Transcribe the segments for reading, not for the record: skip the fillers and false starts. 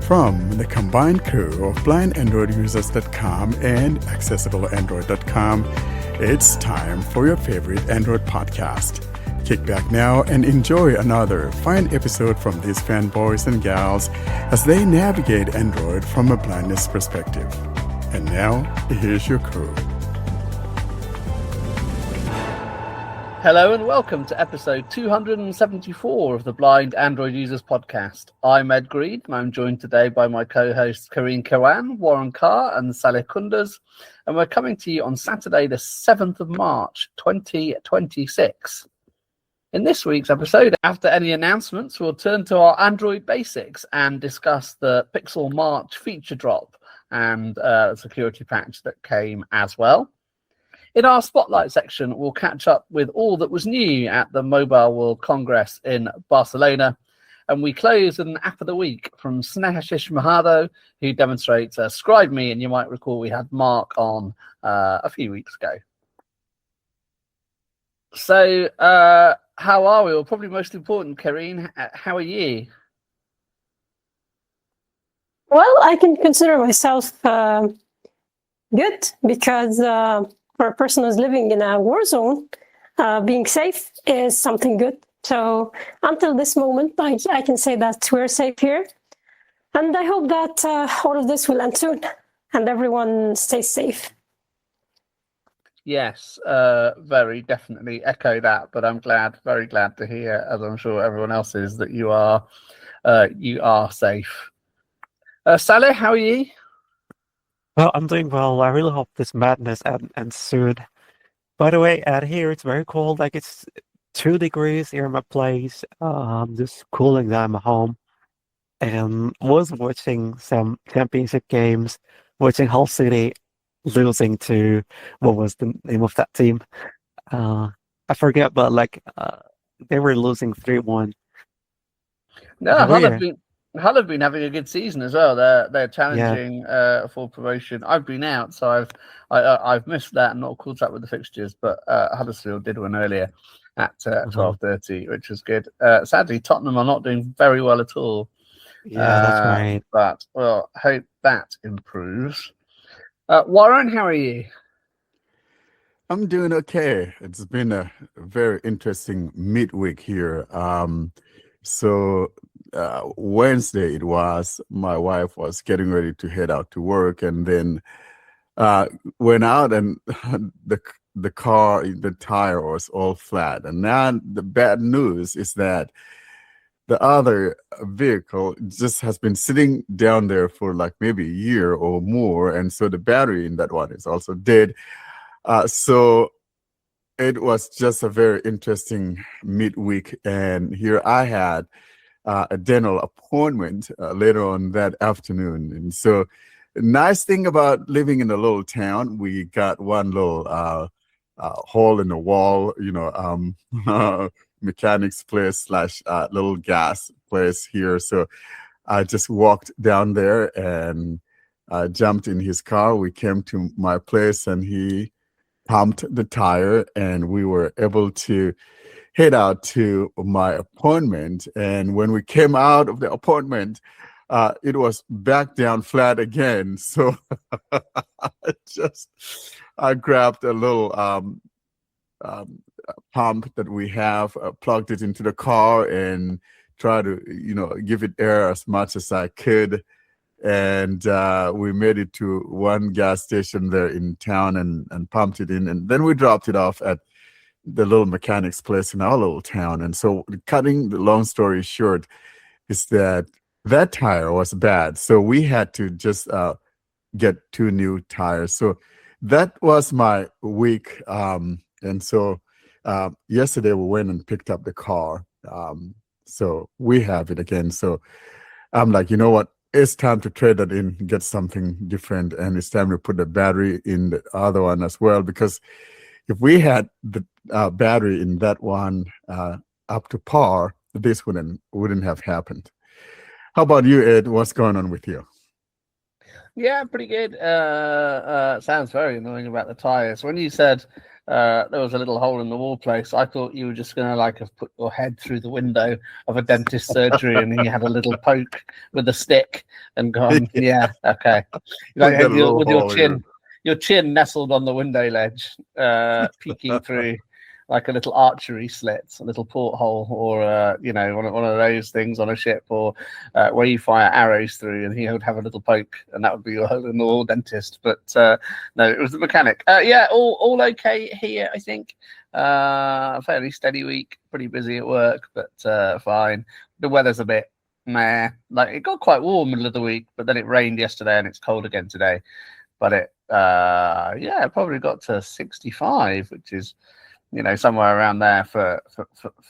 From the combined crew of blindandroidusers.com and accessibleandroid.com, it's time for your favorite Android podcast. Kick back now and enjoy another fine episode from these fanboys and gals as they navigate Android from a blindness perspective. And now, here's your crew. Hello and welcome to episode 274 of the Blind Android Users Podcast. I'm Ed Greed and I'm joined today by my co-hosts Karine Kawan, Warren Carr and Saleh Kunduz, and we're coming to you on Saturday the 7th of March 2026. In this week's episode, after any announcements, we'll turn to our Android basics and discuss the Pixel March feature drop and security patch that came as well. In our Spotlight section, we'll catch up with all that was new at the Mobile World Congress in Barcelona. And we close with an app of the week from Snehashish Mahato, who demonstrates ScribeMe. And you might recall we had Mark on a few weeks ago. So how are we? Well, probably most important, Karine, how are you? Well, I can consider myself good because for a person who's living in a war zone, being safe is something good. So until this moment, I can say that we're safe here. And I hope that all of this will end soon and everyone stays safe. Yes, very definitely echo that. But I'm very glad to hear, as I'm sure everyone else is, that you are safe. Saleh, how are you? Well, I'm doing well. I really hope this madness ends soon. By the way, out here it's very cold. Like it's 2 degrees here in my place. Just cooling down my home. And was watching some championship games, watching Hull City losing to what was the name of that team? I forget, but they were losing 3-1. No, Hull have been having a good season as well. They're challenging for promotion. I've been out, so I've missed that and not caught up with the fixtures. But Huddersfield did win earlier at 12:30, which was good. Sadly, Tottenham are not doing very well at all. Yeah, that's right. But well, hope that improves. Warren, how are you? I'm doing okay. It's been a very interesting midweek here. So Wednesday it was, my wife was getting ready to head out to work and then went out and the tire was all flat. And now the bad news is that the other vehicle just has been sitting down there for like maybe a year or more. And so the battery in that one is also dead. So it was just a very interesting midweek. And here I had a dental appointment later on that afternoon. And so nice thing about living in a little town, we got one little hole in the wall, mechanics place / little gas place here. So I just walked down there and jumped in his car. We came to my place and he pumped the tire and we were able to head out to my appointment. And when we came out of the appointment, it was back down flat again. So I grabbed a little pump that we have, plugged it into the car and tried to, give it air as much as I could. And we made it to one gas station there in town and pumped it in. And then we dropped it off at the little mechanics place in our little town. And so cutting the long story short is that tire was bad. So we had to just get 2 new tires. So that was my week. And so yesterday we went and picked up the car. So we have it again. So I'm like, you know what? It's time to trade that in, get something different. And it's time to put the battery in the other one as well, because if we had the battery in that one up to par, this wouldn't have happened. How about you, Ed? What's going on with you? Yeah, pretty good. Sounds very annoying about the tires. When you said there was a little hole in the wall place. I thought you were just going to like have put your head through the window of a dentist surgery, and you had a little poke with a stick and gone, yeah, okay. Like With the with hole here. your chin nestled on the window ledge, peeking through like a little archery slit, a little porthole, or you know, one of those things on a ship, or where you fire arrows through, and he would have a little poke, and that would be your hole in the wall dentist. But no, it was the mechanic. Yeah, all okay here, I think. Fairly steady week, pretty busy at work, but fine. The weather's a bit meh. Like it got quite warm middle of the week, but then it rained yesterday and it's cold again today. But it yeah, probably got to 65, which is, you know, somewhere around there for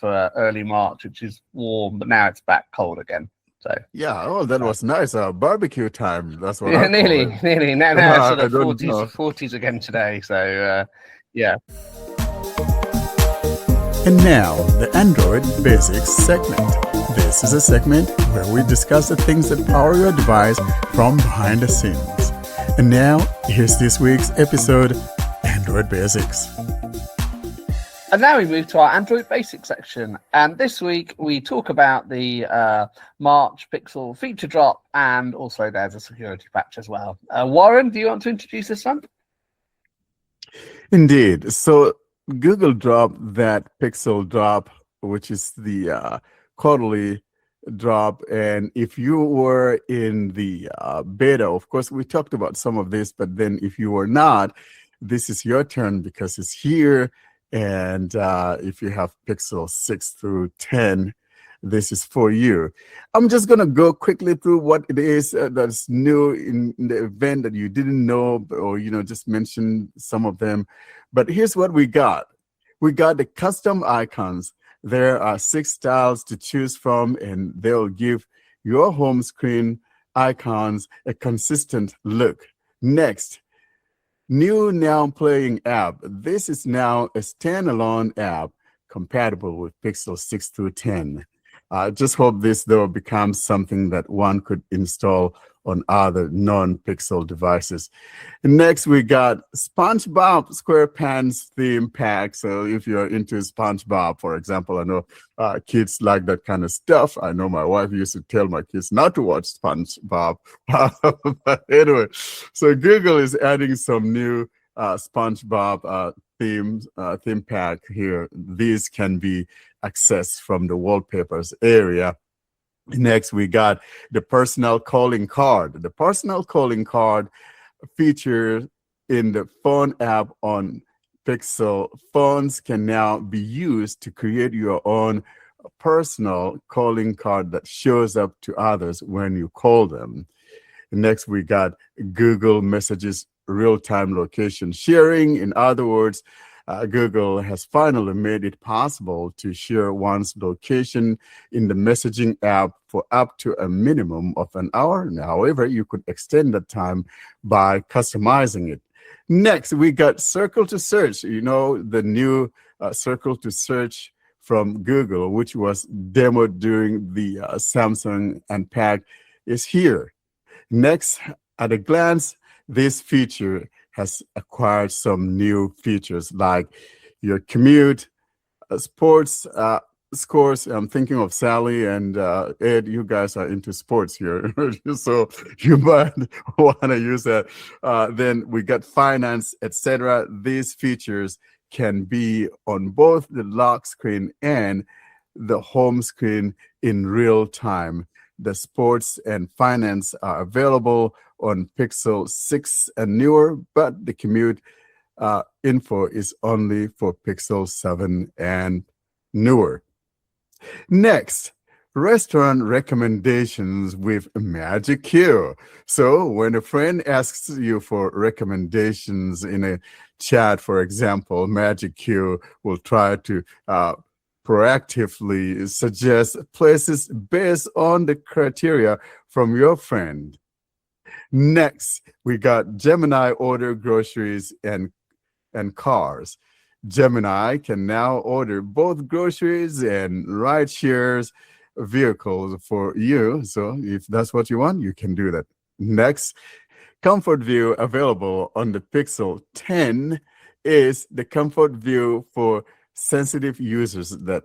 early March, which is warm, but now it's back cold again. So yeah, oh, that was nice. Barbecue time. That's what yeah, I call nearly. Now it's sort I of don't know. 40s again today. So yeah. And now, the Android Basics segment. This is a segment where we discuss the things that power your device from behind the scenes. And now, here's this week's episode, Android Basics. And now we move to our Android Basics section. And this week we talk about the March Pixel feature drop, and also there's a security patch as well. Warren, do you want to introduce this one? Indeed. So Google dropped that Pixel drop, which is the quarterly drop. And if you were in the beta, of course, we talked about some of this, but then if you were not, this is your turn because it's here. And if you have Pixel 6 through 10, this is for you. I'm just going to go quickly through what it is that's new in the event that you didn't know, or, you know, just mention some of them. But here's what we got. We got the custom icons. There are 6 styles to choose from, and they'll give your home screen icons a consistent look. Next, new Now Playing app. This is now a standalone app compatible with Pixel 6 through 10. I just hope this, though, becomes something that one could install on other non-Pixel devices. Next, we got SpongeBob SquarePants theme pack. So if you're into SpongeBob, for example, I know kids like that kind of stuff. I know my wife used to tell my kids not to watch SpongeBob. But anyway, so Google is adding some new SpongeBob theme pack here. These can be accessed from the wallpapers area. Next, we got the personal calling card. The personal calling card feature in the phone app on Pixel phones can now be used to create your own personal calling card that shows up to others when you call them. Next, we got Google Messages real-time location sharing. In other words, Google has finally made it possible to share one's location in the messaging app for up to a minimum of an hour. However, you could extend that time by customizing it. Next, we got Circle to Search. You know, the new Circle to Search from Google, which was demoed during the Samsung Unpacked, is here. Next, at a glance, this feature has acquired some new features like your commute, sports scores. I'm thinking of Sally and Ed. You guys are into sports here, so you might want to use that. Then we got finance, etc. These features can be on both the lock screen and the home screen in real time. The sports and finance are available on Pixel 6 and newer, but the commute info is only for Pixel 7 and newer. Next, restaurant recommendations with Magic Queue. So when a friend asks you for recommendations in a chat, for example, Magic Queue will try to proactively suggest places based on the criteria from your friend. Next, we got Gemini order groceries and cars. Gemini can now order both groceries and ride shares vehicles for you. So if that's what you want, you can do that. Next, Comfort View available on the Pixel 10 is the comfort view for sensitive users that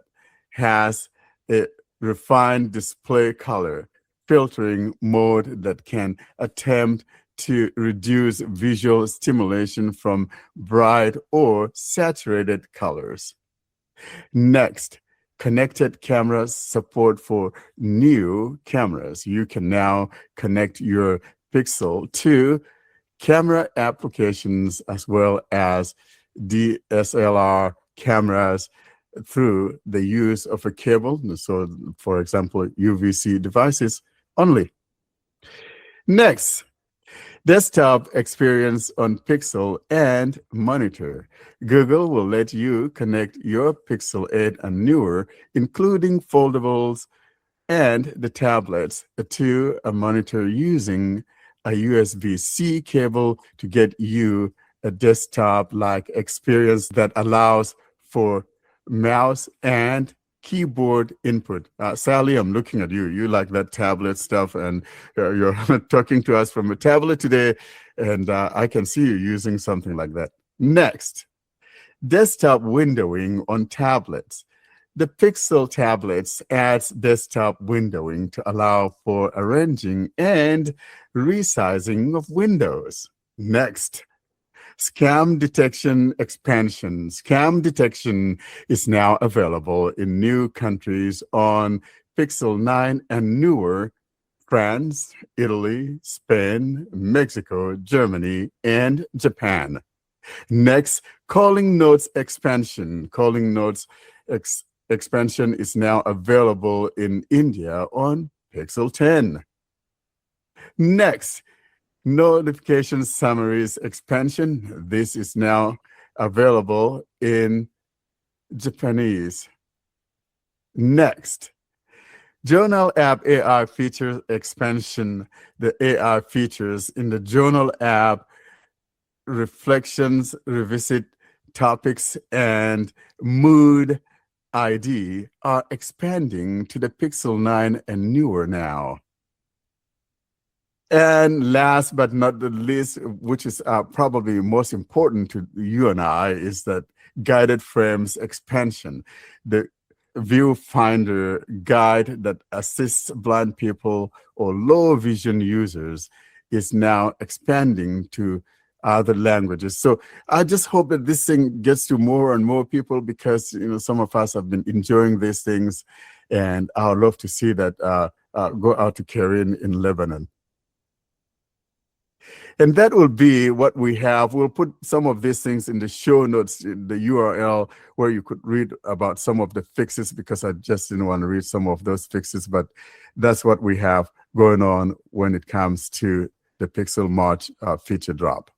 has a refined display color filtering mode that can attempt to reduce visual stimulation from bright or saturated colors. Next, connected cameras support for new cameras. You can now connect your Pixel to camera applications as well as DSLR cameras through the use of a cable. So, for example, UVC devices only. Next, desktop experience on Pixel and monitor. Google will let you connect your Pixel 8 and newer, including foldables and the tablets, to a monitor using a USB-C cable to get you a desktop-like experience that allows for mouse and keyboard input. Sally, I'm looking at you. You like that tablet stuff, and you're talking to us from a tablet today, and I can see you using something like that. Next, desktop windowing on tablets. The Pixel tablets adds desktop windowing to allow for arranging and resizing of windows. Next, scam detection expansion. Scam detection is now available in new countries on Pixel 9 and newer: France, Italy, Spain, Mexico, Germany, and Japan. Next, calling notes expansion. Calling notes expansion is now available in India on Pixel 10. Next, notification summaries expansion. This is now available in Japanese. Next, Journal app AI features expansion. The AI features in the Journal app, reflections, revisit topics, and mood ID are expanding to the Pixel 9 and newer now. And last but not the least, which is probably most important to you and I, is that guided frames expansion. The viewfinder guide that assists blind people or low vision users is now expanding to other languages. So I just hope that this thing gets to more and more people, because some of us have been enjoying these things, and I would love to see that go out to Karin in Lebanon. And that will be what we have. We'll put some of these things in the show notes, the URL where you could read about some of the fixes, because I just didn't want to read some of those fixes, but that's what we have going on when it comes to the Pixel March feature drop.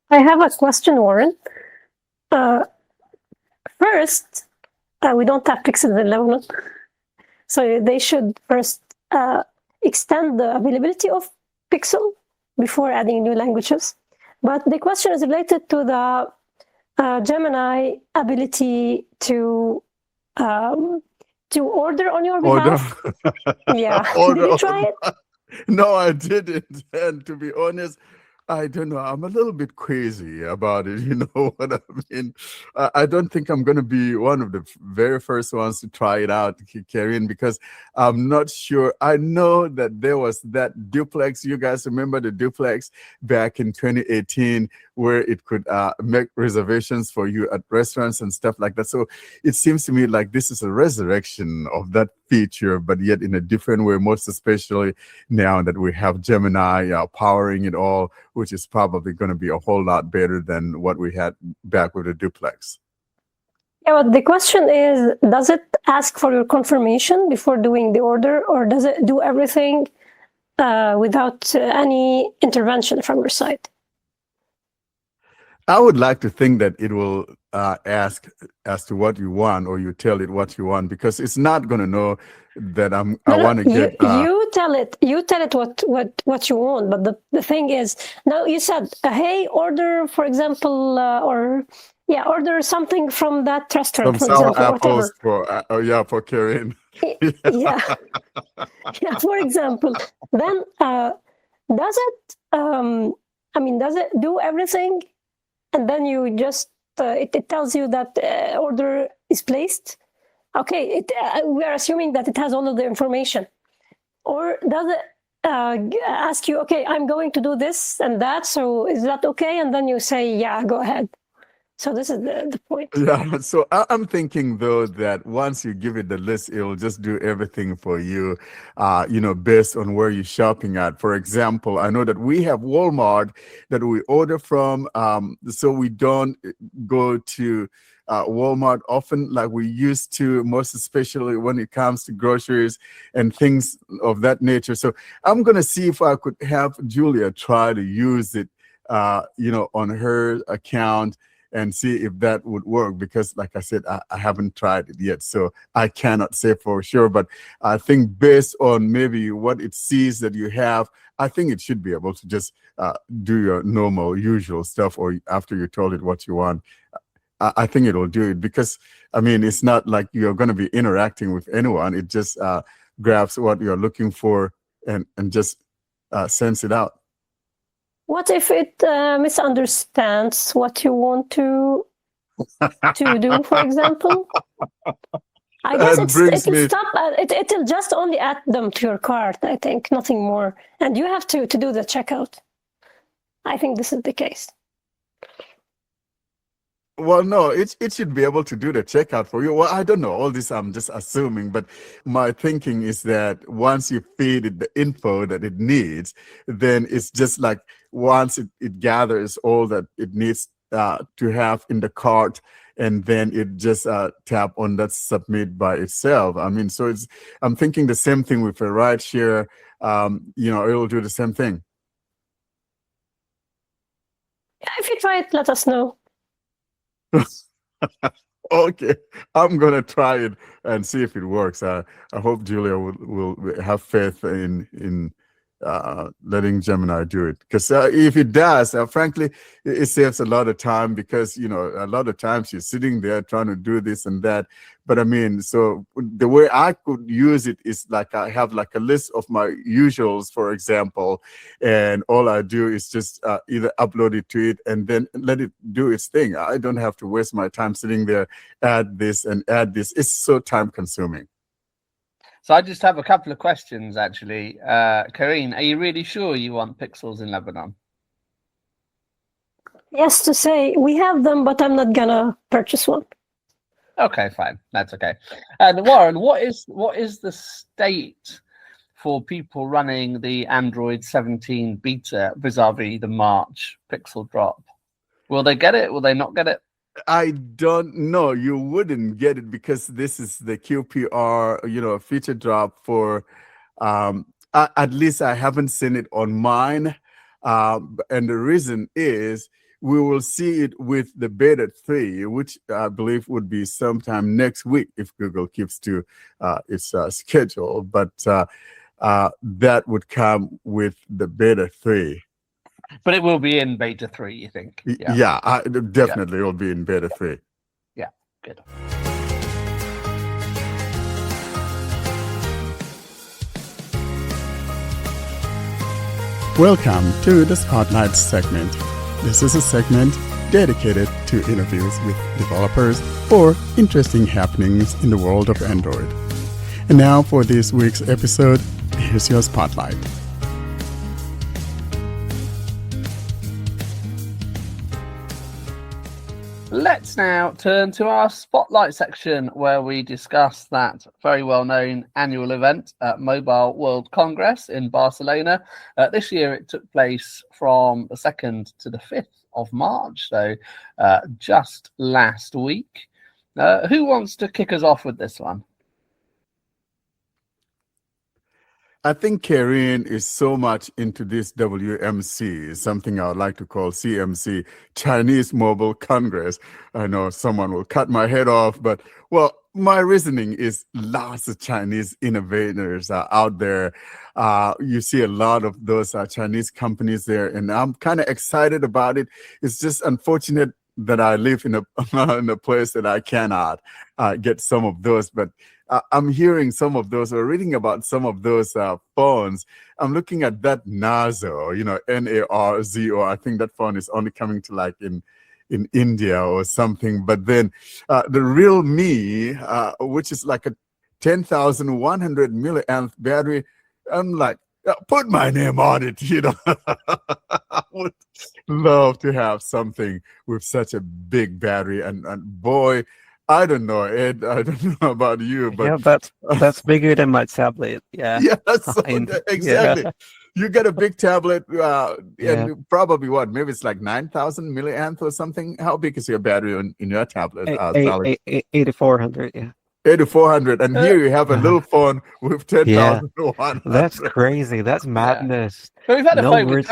I have a question, Warren. First, we don't have Pixel in Lebanon, so they should first extend the availability of Pixel before adding new languages. But the question is related to the Gemini ability to order on your behalf. Yeah. Did you try it? No, I didn't. And to be honest, I don't know. I'm a little bit crazy about it. You know what I mean? I don't think I'm going to be one of the very first ones to try it out, Karin, because I'm not sure. I know that there was that duplex. You guys remember the duplex back in 2018 where it could make reservations for you at restaurants and stuff like that. So it seems to me like this is a resurrection of that feature, but yet in a different way, most especially now that we have Gemini powering it all, which is probably going to be a whole lot better than what we had back with the duplex. Yeah, but the question is, does it ask for your confirmation before doing the order, or does it do everything without any intervention from your side? I would like to think that it will ask as to what you want, or you tell it what you want, because it's not going to know that I want to get. You tell it what you want, but the thing is, now you said, hey, order, for example, order something from that restaurant, from for example, apples whatever. for Karin. Yeah, for example. Then does it? Does it do everything and then you just it tells you that order is placed. Okay, we are assuming that it has all of the information. Or does it ask you, okay, I'm going to do this and that, so is that okay? And then you say, yeah, go ahead. So this is the point. Yeah, so I'm thinking though that once you give it the list, it'll just do everything for you, based on where you're shopping at. For example, I know that we have Walmart that we order from, so we don't go to Walmart often like we used to, most especially when it comes to groceries and things of that nature. So I'm going to see if I could have Julia try to use it, on her account, and see if that would work, because like I said, I haven't tried it yet, so I cannot say for sure. But I think based on maybe what it sees that you have, I think it should be able to just do your normal, usual stuff, or after you told it what you want, I think it'll do it, because I mean, it's not like you're going to be interacting with anyone. It just grabs what you're looking for and just sends it out. What if it misunderstands what you want to do, for example? I guess it'll just only add them to your cart, I think, nothing more. And you have to do the checkout. I think this is the case. Well, no, it should be able to do the checkout for you. Well, I don't know. All this I'm just assuming, but my thinking is that once you feed it the info that it needs, then it's just like once it gathers all that it needs to have in the cart, and then it just tap on that submit by itself. I mean, so I'm thinking the same thing with a ride share. It'll do the same thing. Yeah, if you try it, let us know. Okay, I'm gonna try it and see if it works. I hope Julia will have faith in letting Gemini do it, because if it does, frankly, it saves a lot of time, because a lot of times you're sitting there trying to do this and that. But I mean, so the way I could use it is like I have like a list of my usuals, for example, and all I do is just either upload it to it and then let it do its thing. I don't have to waste my time sitting there, add this and add this. It's so time consuming. So I just have a couple of questions, actually. Karine, are you really sure you want pixels in Lebanon? Yes, to say we have them, but I'm not gonna purchase one. Okay, fine. That's okay. And Warren, what is the state for people running the Android 17 beta vis-a-vis the March Pixel drop? Will they get it? Will they not get it? I don't know. You wouldn't get it, because this is the QPR, feature drop for, at least I haven't seen it on mine. And the reason is we will see it with the beta 3, which I believe would be sometime next week if Google keeps to its schedule. But that would come with the beta 3. But it will be in beta 3, you think? Yeah, definitely it will be in beta 3. Yeah, good. Welcome to the Spotlight segment. This is a segment dedicated to interviews with developers or interesting happenings in the world of Android. And now for this week's episode, here's your Spotlight. Let's now turn to our Spotlight section, where we discuss that very well-known annual event at Mobile World Congress in Barcelona. This year it took place from the 2nd to the 5th of March, so just last week. Who wants to kick us off with this one? I think Karine is so much into this WMC, something I would like to call CMC, Chinese Mobile Congress. I know someone will cut my head off, but well, my reasoning is lots of Chinese innovators are out there. You see a lot of those Chinese companies there, and I'm kind of excited about it. It's just unfortunate that I live in a place that I cannot get some of those, but I'm hearing some of those or reading about some of those phones. I'm looking at that Narzo, Narzo. I think that phone is only coming to like in in India or something. But then the Realme, which is like a 10,100 milliamp battery, I'm like, put my name on it, you know. I would love to have something with such a big battery. And boy, I don't know, Ed, I don't know about you, but Yeah, that's bigger than my tablet. Yeah. yeah, so Yeah. exactly. You get a big tablet, Yeah. and probably what? Maybe it's like 9,000 milliamp or something. How big is your battery in your tablet, Sally? 8400. Yeah. 8,400, and here you have a Uh-huh. little phone with Yeah. 10,100. That's crazy. That's Yeah. madness. But we've had a No phone words.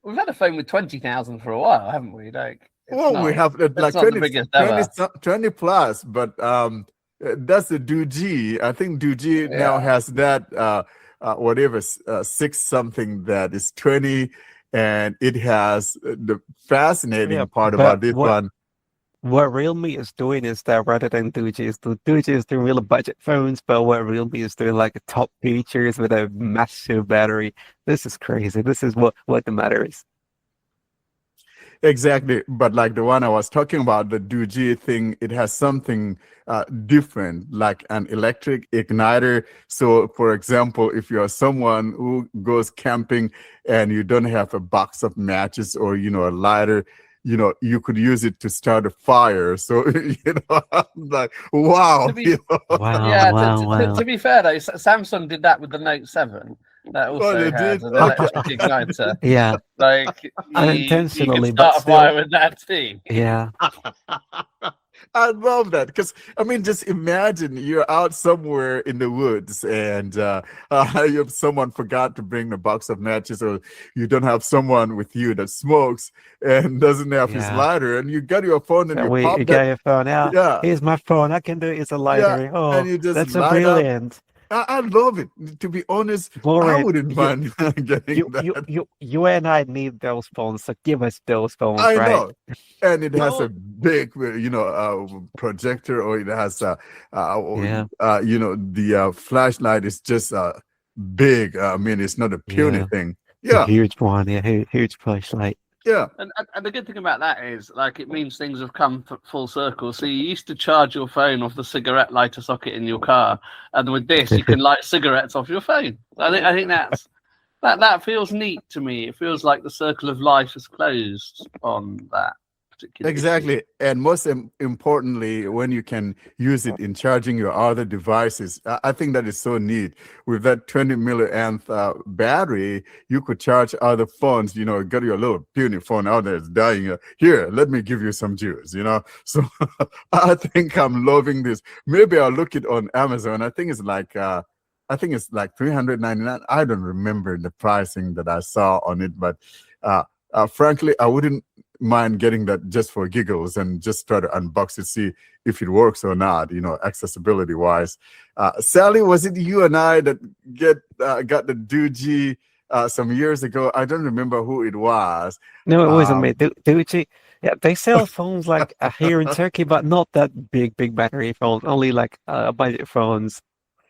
we've had a phone with 20,000 for a while, haven't we? Like, Well, we have like not 20, the biggest 20, ever. 20 plus, but that's the Doogee. I think Doogee now Yeah. has that whatever 6 something that is 20, and it has the fascinating Yeah, part but about this one. what Realme is doing is that rather than Doogee is doing really budget phones, but what Realme is doing like top features with a massive battery. This is crazy. This is what the matter is. Exactly, but like the one I was talking about, the Doogee thing, it has something different, like an electric igniter. So, for example, if you're someone who goes camping and you don't have a box of matches or a lighter, you could use it to start a fire. So, I'm like, wow. To be, Wow, yeah, wow. to be fair though, Samsung did that with the Note 7. That Oh, also they has did? an Okay. electric igniter. Yeah, Like, you can unintentionally, but start a still. fire with that too. Yeah. I love that because I mean, just imagine you're out somewhere in the woods and someone forgot to bring the box of matches, or you don't have someone with you that smokes and doesn't have his Yeah. lighter, and you got your phone and So you you pop get that, your phone out. yeah, Here's my phone. I can do it. It's a yeah, lighter. Oh, and you just that's so light up. brilliant. I love it. To be honest, I Warren, wouldn't mind getting you that. you and I need those phones. So give us those phones, I right? know, and it has Well, a big, projector, or it has Yeah. the flashlight is just big. I mean, it's not a puny Yeah. thing. It's a Yeah, huge one. Yeah, huge flashlight. yeah, and the good thing about that is, like, it means things have come full circle. So you used to charge your phone off the cigarette lighter socket in your car, and with this, you can light cigarettes off your phone. I think that feels neat to me. It feels like the circle of life is closed on that particular issue. exactly. And most importantly, when you can use it in charging your other devices, I think that is so neat. With that 20 milliamp battery, you could charge other phones. Got your little puny phone out there is dying. Here, let me give you some juice. So I think I'm loving this. Maybe I'll look it on Amazon. I think it's like 399. I don't remember the pricing that I saw on it, but frankly, I wouldn't mind getting that just for giggles and just try to unbox it, see if it works or not, accessibility wise. Sally, was it you and I that got the Doogee some years ago? I don't remember who it was. No, it wasn't me. Doogee. Yeah, they sell phones like here in Turkey, but not that big battery phones. Only like budget phones.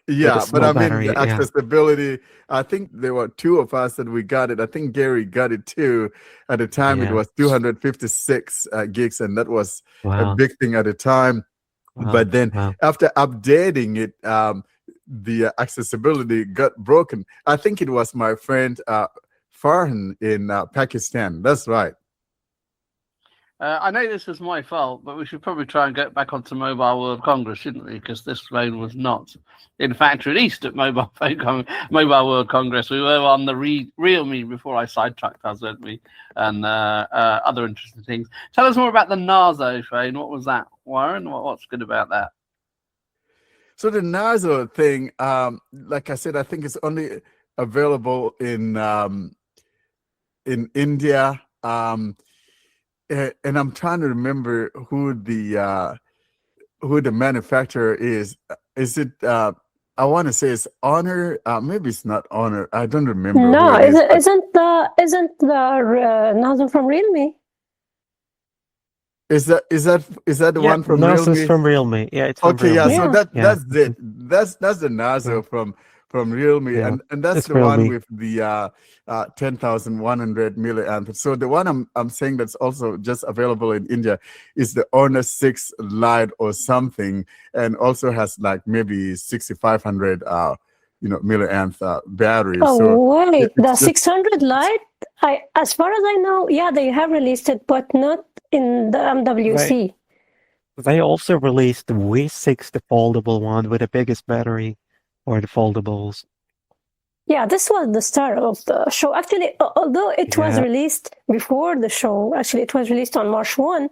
Yeah, but small I mean battery, the yeah. accessibility. I think there were 2 of us that we got it. I think Gary got it too. At the time, it Yeah. was 256 gigs, and that was a Wow. big thing at the time. Wow. But then Wow. after updating it, the accessibility got broken. I think it was my friend Farhan in Pakistan. That's right. I know this was my fault, but we should probably try and get back onto Mobile World Congress, shouldn't we? Because this phone was not, in fact, released at Mobile World Congress. We were on the Realme before I sidetracked us, weren't we? And other interesting things. Tell us more about the Narzo phone. What was that, Warren? What's good about that? So the Narzo thing, like I said, I think it's only available in India. And I'm trying to remember who the manufacturer is. Is it? I want to say it's Honor. Maybe it's not Honor. I don't remember. No, who it is, but- isn't the nozzle from Realme? Is that the Yeah, one from Narzo's Realme? from Realme. Yeah, it's from Okay, yeah. Realme. So Yeah. that's it. That's the Narzo from from Realme, Yeah, and that's it's the one Realme. with the 10,100 milliamp. So the one I'm saying that's also just available in India is the Honor 6 Lite or something, and also has like maybe 6,500 milliamp battery. Oh So wait, the it's just 600 Lite. As far as I know, yeah, they have released it, but not in the MWC. They also released the V6, the foldable one with the biggest battery for the foldables. Yeah, this was the start of the show. Actually, although it was Yeah. released before the show, actually it was released on March 1,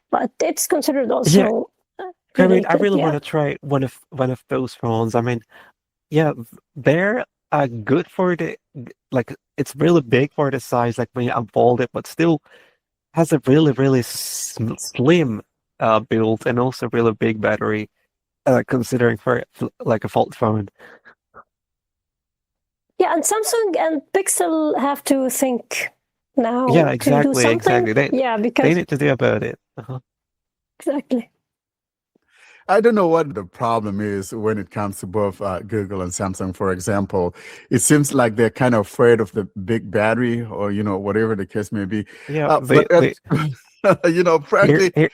but it's considered also I mean, I related, really yeah. want to try one of those phones. I mean, yeah, they're good for like it's really big for the size, like when you unfold it, but still has a really slim build and also really big battery, considering for like a fold phone. Yeah, and Samsung and Pixel have to think now Yeah, to do exactly. something. Yeah, They because need to do about it. exactly. I don't know what the problem is when it comes to both Google and Samsung, for example. It seems like they're kind of afraid of the big battery or, whatever the case may be. Yeah, Frankly, here,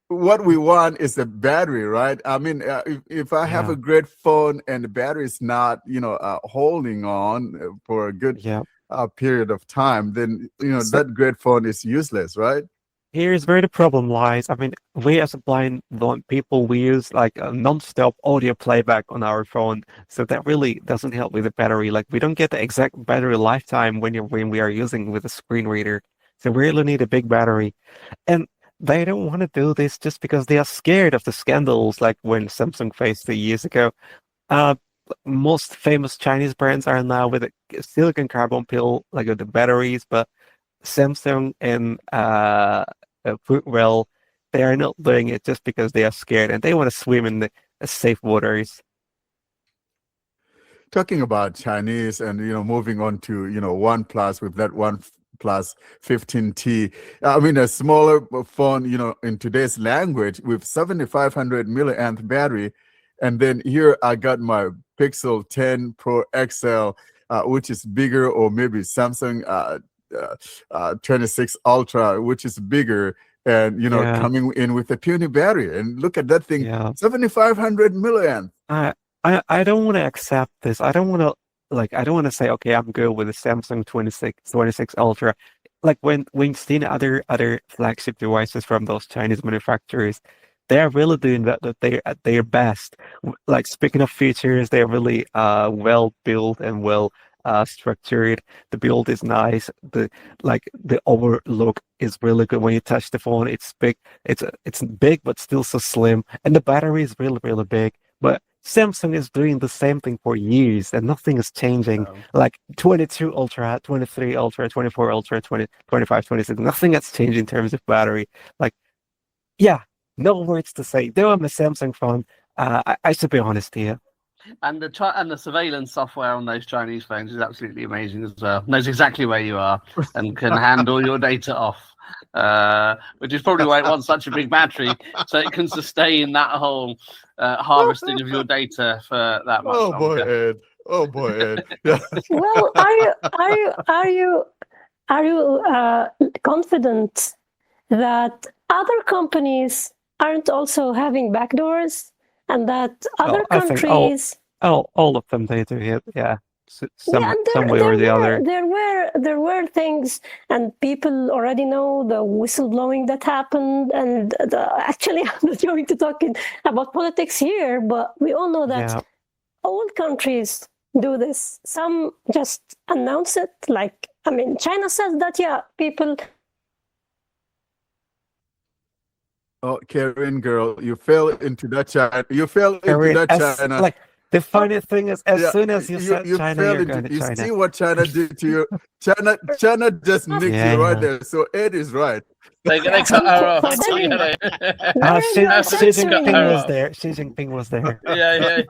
what we want is the battery, right? I mean, if I have yeah, a great phone and the battery is not, holding on for a good yeah. period of time, then, So that great phone is useless, right? here's where the problem lies. I mean, we as a blind people, we use like a non-stop audio playback on our phone, so that really doesn't help with the battery. Like we don't get the exact battery lifetime when we are using with a screen reader. So we really need a big battery, and they don't want to do this just because they are scared of the scandals, like when Samsung faced years ago. Uh, Most famous Chinese brands are now with a silicon carbon pill, like with the batteries, but Samsung and Fruitwell, they are not doing it just because they are scared and they want to swim in the safe waters. Talking about Chinese and moving on to OnePlus with that OnePlus 15T. I mean, a smaller phone, in today's language with 7,500 milliamp battery, and then here I got my Pixel 10 Pro XL, which is bigger, or maybe Samsung 26 Ultra, which is bigger, and Yeah, coming in with a puny battery. And look at that thing, yeah. 7,500 milliamp. I don't want to accept this. I don't want to say, okay, I'm good with the Samsung 26 Ultra. Like when you've seen other flagship devices from those Chinese manufacturers, they're really doing that they're at their best. Like speaking of features, they're really well built and well structured. The build is nice. The overlook is really good when you touch the phone. It's big. It's big but still so slim, and the battery is really big. But Samsung is doing the same thing for years and nothing is changing. Like 22 Ultra, 23 Ultra, 24 Ultra, 20, 25, 26, nothing has changed in terms of battery. Like, yeah, no words to say. Though I'm a Samsung fan, I should be honest here. And the surveillance software on those Chinese phones is absolutely amazing as well. Knows exactly where you are and can hand all your data off, which is probably why it wants such a big battery, so it can sustain that whole harvesting of your data for that much Oh longer. boy, Ed. Oh boy, Ed. Yeah. Well, are you confident that other companies aren't also having backdoors, and that other I think countries? all of them they do it. Yeah, Yeah, and some way or the other. there were things, and people already know the whistleblowing that happened. And actually, I'm not going to talk about politics here, but we all know that Yeah. all countries do this. Some just announce it, like, I mean, China says that, yeah, people. Oh, Karen, girl, you fell into that China. You fell into Korea, that China. like the funny thing is, as Yeah, soon as you said China, fell you're into. going to You China. see what China did to you? China just nicked Yeah, you right yeah. there. So Ed is right. They cut her off. For them, Yeah. Where you are Xi censoring Jinping me. was there. Xi Jinping was there. Yeah.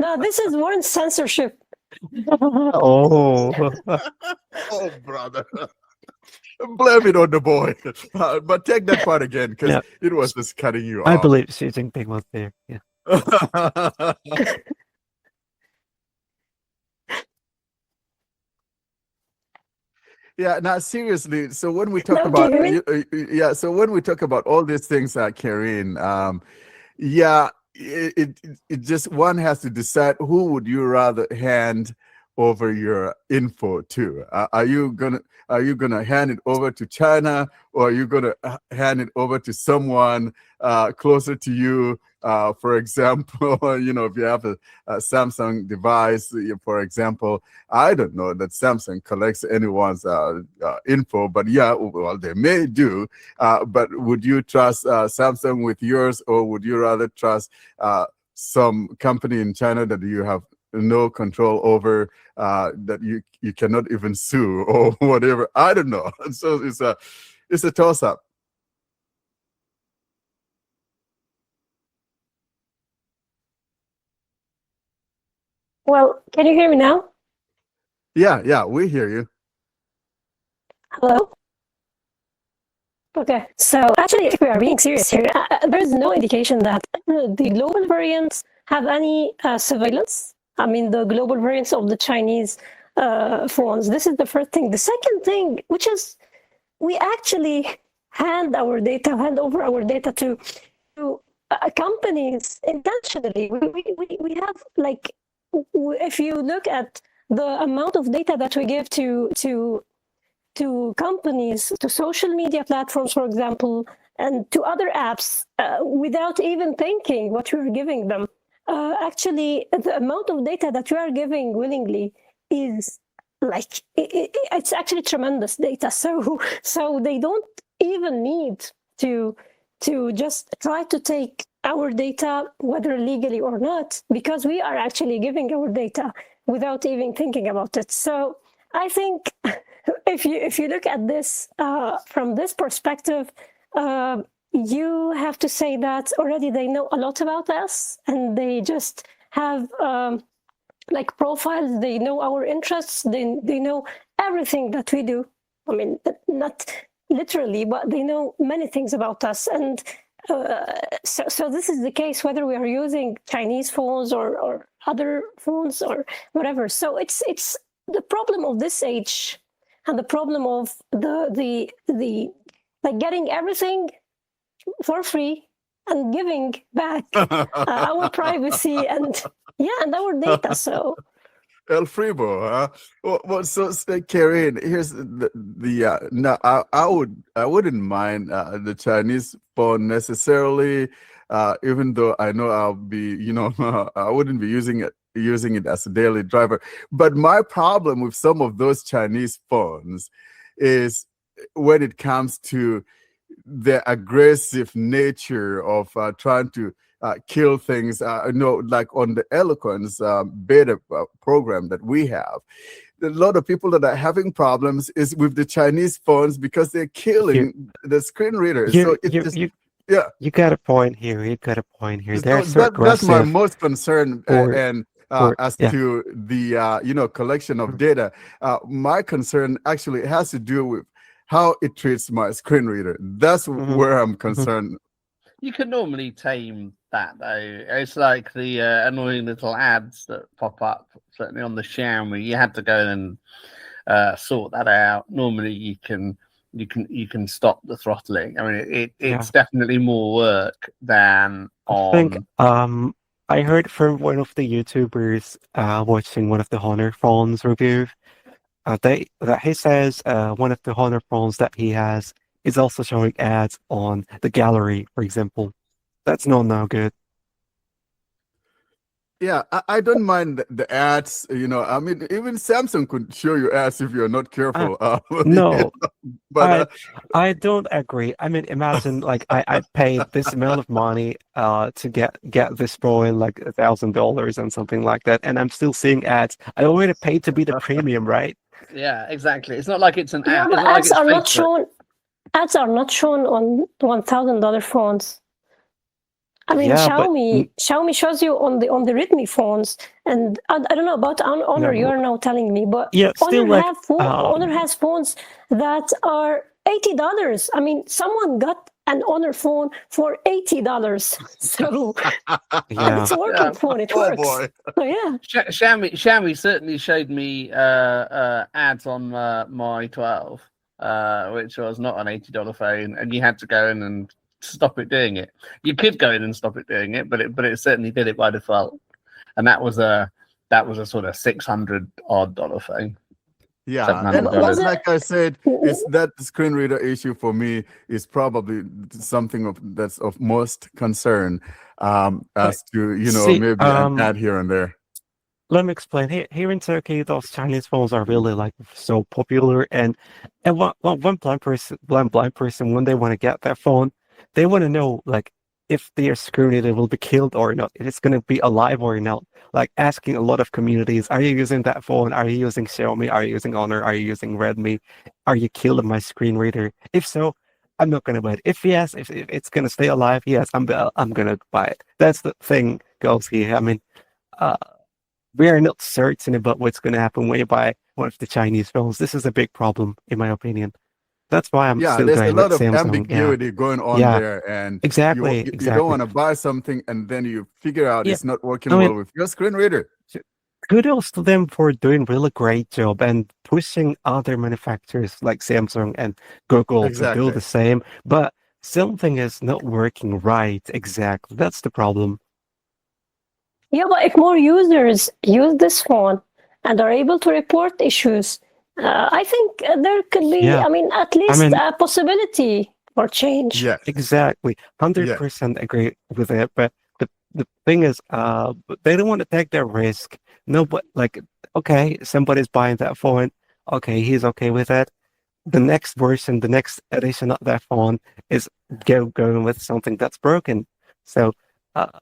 No, this is one censorship. Oh, Oh, brother. Blame it on the boy. But take that part again, because No. it was just cutting you I off. believe Xi Jinping was there. Yeah. Yeah, now seriously. So when we talk Now, about, can you yeah, so when we talk about all these things, Karine, yeah, it just one has to decide who would you rather hand over your info to. Are you gonna hand it over to China, or are you gonna hand it over to someone closer to you? For example, if you have a Samsung device, for example, I don't know that Samsung collects anyone's info, but yeah, well, they may do. But would you trust Samsung with yours, or would you rather trust some company in China that you have no control over, that you cannot even sue or whatever? I don't know. So it's a toss up. Well, can you hear me now? Yeah, we hear you. Hello? Okay, so actually, if we are being serious here, there is no indication that the global variants have any surveillance. I mean, the global variants of the Chinese phones. This is the first thing. The second thing, which is we actually hand over our data to companies intentionally. We have, like, if you look at the amount of data that we give to companies, to social media platforms, for example, and to other apps, without even thinking what we're giving them. Actually, the amount of data that we are giving willingly is like, it's actually tremendous data. So they don't even need to just try to take our data, whether legally or not, because we are actually giving our data without even thinking about it. So I think if you look at this from this perspective, you have to say that already they know a lot about us, and they just have like profiles. They know our interests. They know everything that we do. I mean, not literally, but they know many things about us. And so this is the case whether we are using Chinese phones or other phones or whatever. So it's the problem of this age, and the problem of the like getting everything for free and giving back our privacy and our data. So El Fribo, huh? Well, so Karine, here's the no, I wouldn't mind the Chinese phone necessarily, even though I know I'll be, I wouldn't be using it as a daily driver. But my problem with some of those Chinese phones is when it comes to the aggressive nature of trying to kill things. Like on the Eloquence beta program that we have, a lot of people that are having problems is with the Chinese phones because they're killing the screen readers. So it just, yeah. You got a point here. You got a point here. They're So so that's my aggressive. most concern, as to the collection of data. My concern actually has to do with how it treats my screen reader. That's where I'm concerned. You can normally tame that, though. It's like the annoying little ads that pop up, certainly on the Xiaomi. You had to go and sort that out. Normally, you can stop the throttling. I mean, it's definitely more work than on. I think I heard from one of the YouTubers watching one of the Honor phones review. That he says one of the Honor phones that he has is also showing ads on the gallery, for example. That's no good. Yeah, I don't mind the ads. I mean, even Samsung could show you ads if you're not careful. No, but I don't agree. I mean, imagine like I paid this amount of money to get this phone, like $1,000 and something like that, and I'm still seeing ads. I already paid to be the premium, right? Yeah, exactly. It's not like it's an ad. Yeah, but ads are not shown. Ads are not shown on $1,000 phones. I mean, Xiaomi shows you on the Redmi phones, and I don't know about Honor. You're now telling me, but Honor has phones that are $80. I mean, someone got an Honor phone for $80. So and it's a working phone. It works. Boy. So yeah. Xiaomi certainly showed me ads on my 12, which was not an $80 phone, and you had to go in and stop it doing it. You could go in and stop it doing it, but it certainly did it by default, and that was a sort of $600 phone. Yeah, and like I said, it's that screen reader issue for me is probably something that's of most concern as to maybe an ad here and there. Let me explain. Here in Turkey, those Chinese phones are really like so popular, and one blind person when they want to get their phone, they want to know like if their screen reader will be killed or not, if it's going to be alive or not. Like asking a lot of communities, are you using that phone? Are you using Xiaomi? Are you using Honor? Are you using Redmi? Are you killing my screen reader? If so, I'm not going to buy it. If yes, if it's going to stay alive, yes, I'm going to buy it. That's the thing goes here. I mean, we are not certain about what's going to happen when you buy one of the Chinese phones. This is a big problem, in my opinion. That's why I'm still there's going a lot with of Samsung. ambiguity going on there, and exactly. You don't want to buy something and then you figure out it's not working well with your screen reader. Kudos to them for doing really great job and pushing other manufacturers like Samsung and Google to do the same. But something is not working right. Exactly, that's the problem. Yeah, but if more users use this phone and are able to report issues, I think there could be, at least a possibility for change. Yeah, exactly. 100% agree with it. But the thing is, they don't want to take their risk. No, but like, okay, somebody's buying that phone. Okay, he's okay with it. The next version, the next edition of that phone is going with something that's broken. So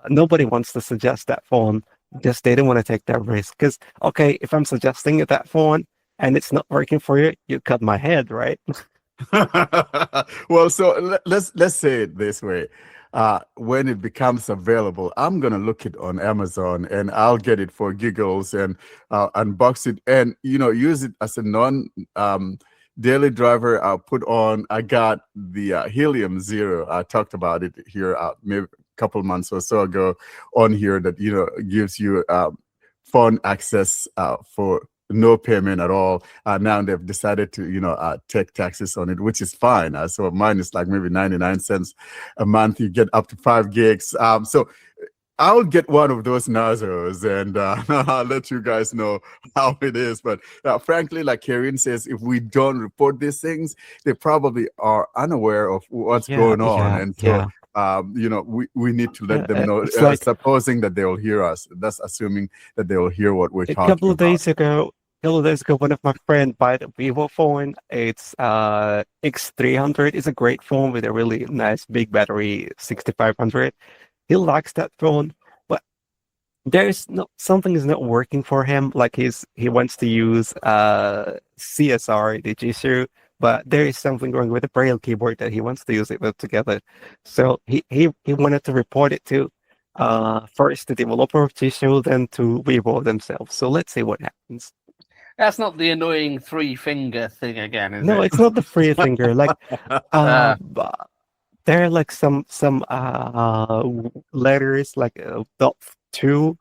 nobody wants to suggest that phone. Just they don't want to take that risk. Because, okay, if I'm suggesting that phone, and it's not working for you, you cut my head, right? Well, so let's say it this way. When it becomes available, I'm going to look it on Amazon and I'll get it for giggles and unbox it and, use it as a daily driver. I got the Helium Zero. I talked about it here maybe a couple months or so ago on here that, gives you phone access for no payment at all. Now they've decided to, take taxes on it, which is fine. So mine is like maybe 99 cents a month. You get up to 5 gigs. So I'll get one of those Nazos and I'll let you guys know how it is. But frankly, like Karin says, if we don't report these things, they probably are unaware of what's going on. And so, we need to let them know, supposing that they will hear us. That's assuming that they will hear what we're talking about. A couple of days ago, one of my friends bought a Vivo phone. It's X300. It's a great phone with a really nice big battery, 6500. He likes that phone, but something is not working for him. Like he wants to use CSR, the Jisoo, but there is something wrong with the Braille keyboard that he wants to use it with together. So he wanted to report it to first the developer of Jisoo, then to Vivo themselves. So let's see what happens. That's not the annoying 3-finger thing again, is it? No, it's not the 3-finger. Like there are like some letters like .2.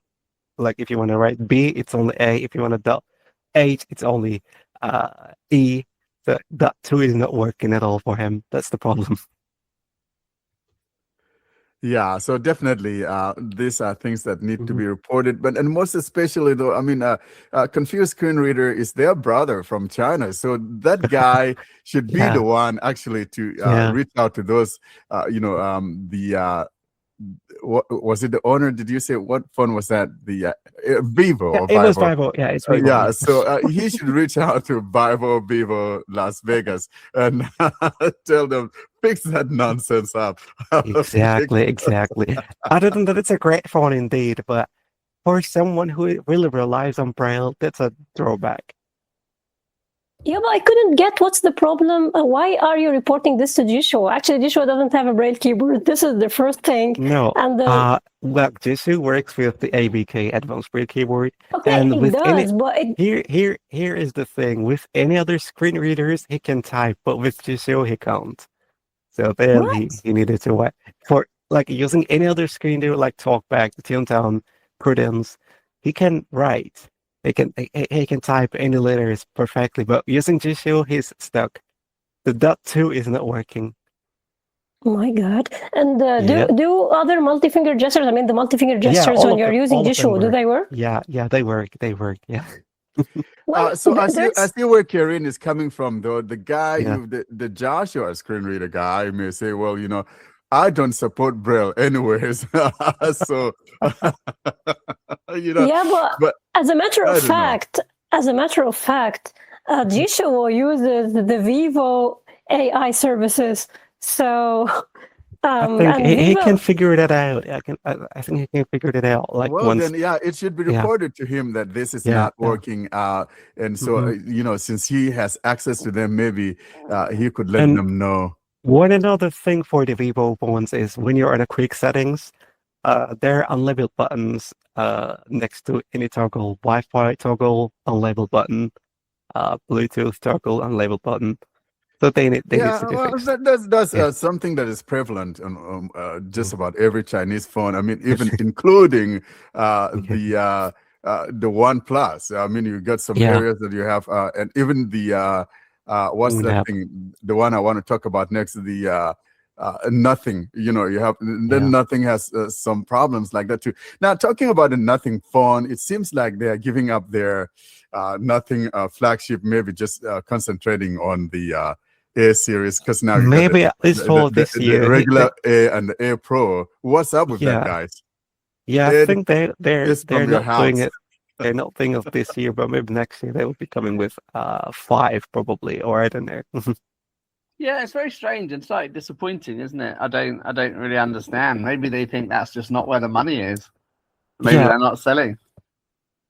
Like if you want to write B, it's only A. If you want to .H, it's only E. The .2 is not working at all for him. That's the problem. Yeah, so definitely these are things that need to be reported. And most especially though, Confused Screen Reader is their brother from China. So that guy should be the one actually to reach out to those, what was it, the owner? Did you say what phone was that? The Vivo. Yeah, it was Vivo. Yeah, it's Vivo. So he should reach out to Vivo Las Vegas and tell them, fix that nonsense up. Exactly. Other than that, it's a great phone indeed, but for someone who really relies on Braille, that's a drawback. Yeah, but I couldn't get what's the problem. Why are you reporting this to Jisoo? Actually, Jisoo doesn't have a Braille keyboard. This is the first thing. No, and Jisoo works with the ABK Advanced Braille keyboard. Okay, and it with does, but here is the thing. With any other screen readers, he can type, but with Jisoo, he can't. So then What? he needed to wait for like using any other screen to like talkback, tune down, prudence. He can write. He can type any letters perfectly, but using Jisho, he's stuck. The dot two is not working. Oh my God. And Yeah. do other multi-finger gestures, I mean the multi-finger Yeah, gestures all when of you're them, using all of them Jisho, do work. they work? Yeah, they work. Yeah. Well, So I there's see where Karen is coming from, though. The guy, Yeah. the Joshua screen reader guy may say, well, I don't support Braille anyways. So, yeah, but as a matter of I don't know. fact, Jisho uses the Vivo AI services. So I think and he can Vivo, figure that out. I think he can figure it out. Like Well, once, then, yeah, it should be yeah, reported to him that this is yeah. not working. And so, Mhm. since he has access to them, maybe he could let And them know. one another thing for the Vivo phones is when you're in a quick settings, there are unlabeled buttons next to any toggle, Wi-Fi toggle, unlabeled button, Bluetooth toggle, unlabeled button. So they need Yeah, to be well, fixed. that's Yeah. something that is prevalent on just Mhm. about every Chinese phone. I mean, even including Okay. the One Plus. I mean, you got some Yeah. areas that you have, and even the what's We that have. thing? The one I want to talk about next, the Nothing. You have then Yeah. Nothing has some problems like that too. Now, talking about the Nothing phone, it seems like they are giving up their Nothing flagship, maybe just concentrating on the A series, because now you got Maybe at least for this the year. regular A and the A Pro. What's up with that, Yeah. guys? Yeah, I Ed think is they're from your not doing house. it. They're not thinking of this year, but maybe next year they will be coming with 5 probably, or I don't know. Yeah, it's very strange and slightly disappointing, isn't it? I don't really understand. Maybe they think that's just not where the money is. Maybe Yeah, they're not selling.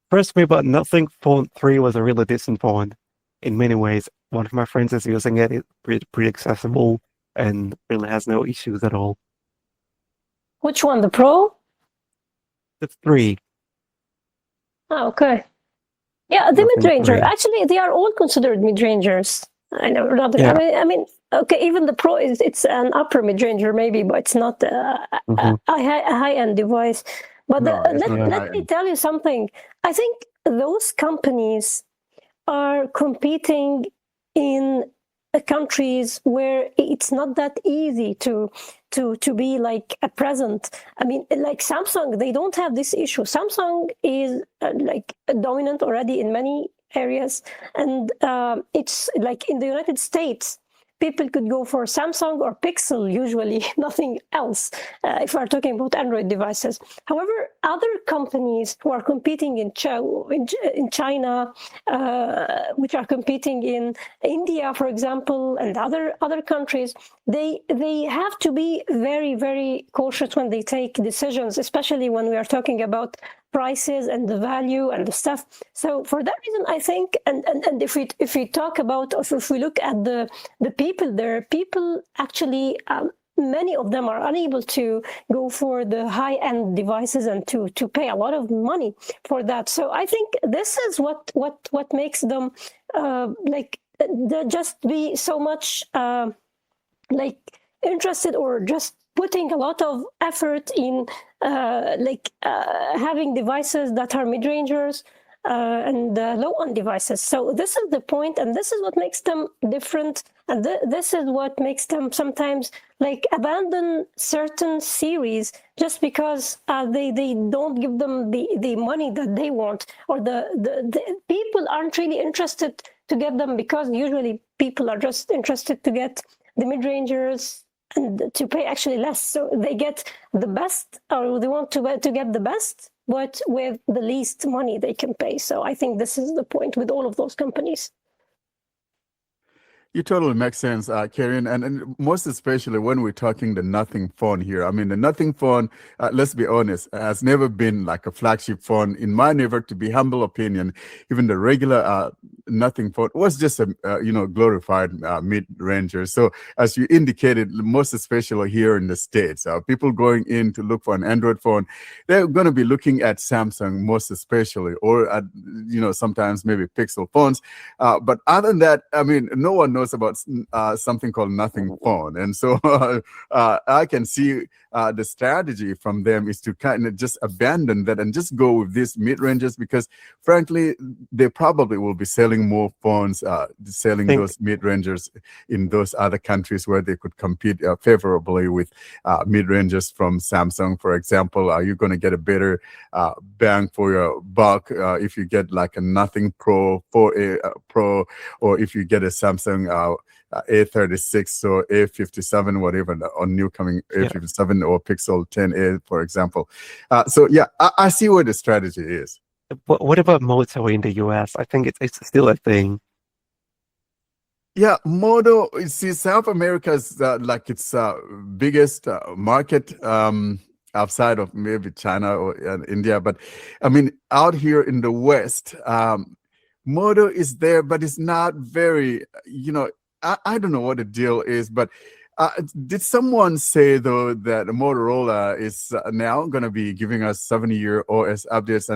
trust me, but Nothing Phone 3 was a really decent phone in many ways. One of my friends is using it. It's pretty accessible and really has no issues at all. which one, the Pro? The 3, Oh, okay. Yeah, the Nothing mid-ranger. 3. Actually, they are all considered mid-rangers. I know, rather. Yeah. I mean, okay. Even the Pro it's an upper mid-ranger, maybe, but it's not Mhm. a high-end device. But No, it's not Yeah. let me high-end. tell you something. I think those companies are competing in countries where it's not that easy to be like a present. I mean, like Samsung, they don't have this issue. Samsung is like dominant already in many areas, and it's like in the United States, people could go for Samsung or Pixel usually, nothing else, if we're talking about Android devices. However, other companies who are competing in China, which are competing in India, for example, and other countries, they have to be very, very cautious when they take decisions, especially when we are talking about prices and the value and the stuff. So for that reason, I think, and if we talk about, or if we look at the people there, people actually, many of them are unable to go for the high-end devices and to pay a lot of money for that. So I think this is what makes them like just be so much like interested, or just putting a lot of effort in having devices that are mid-rangers and low-end devices. So this is the point, and this is what makes them different, and this is what makes them sometimes like abandon certain series just because they don't give them the money that they want, or the people aren't really interested to get them, because usually people are just interested to get the mid-rangers and to pay actually less. So they get the best, or they want to get the best, but with the least money they can pay. So I think this is the point with all of those companies. You totally make sense, Karen, and most especially when we're talking the Nothing phone here. I mean, the Nothing phone, let's be honest, has never been like a flagship phone. In my never to be humble opinion, even the regular Nothing phone was just a glorified mid-ranger. So as you indicated, most especially here in the States, people going in to look for an Android phone, they're going to be looking at Samsung most especially, or at sometimes maybe Pixel phones. But other than that, I mean, no one knows knows about something called nothing phone. And so I can see the strategy from them is to kind of just abandon that and just go with these mid-ranges, because frankly, they probably will be selling more phones, selling those mid-rangers in those other countries where they could compete favorably with mid-ranges from Samsung, for example. You're going to get a better bang for your buck if you get like a Nothing Pro 4A Pro, or if you get a Samsung A36 or A57, whatever, or new coming A57 or Pixel 10a, for example. So yeah, I see where the strategy is. What about Moto in the US? I think it's still a thing. Yeah, Moto, you see, South America is like its biggest market outside of maybe China or India. But I mean, out here in the West, Moto is there, but it's not very, I don't know what the deal is, but did someone say, though, that Motorola is now going to be giving us 7-year OS updates?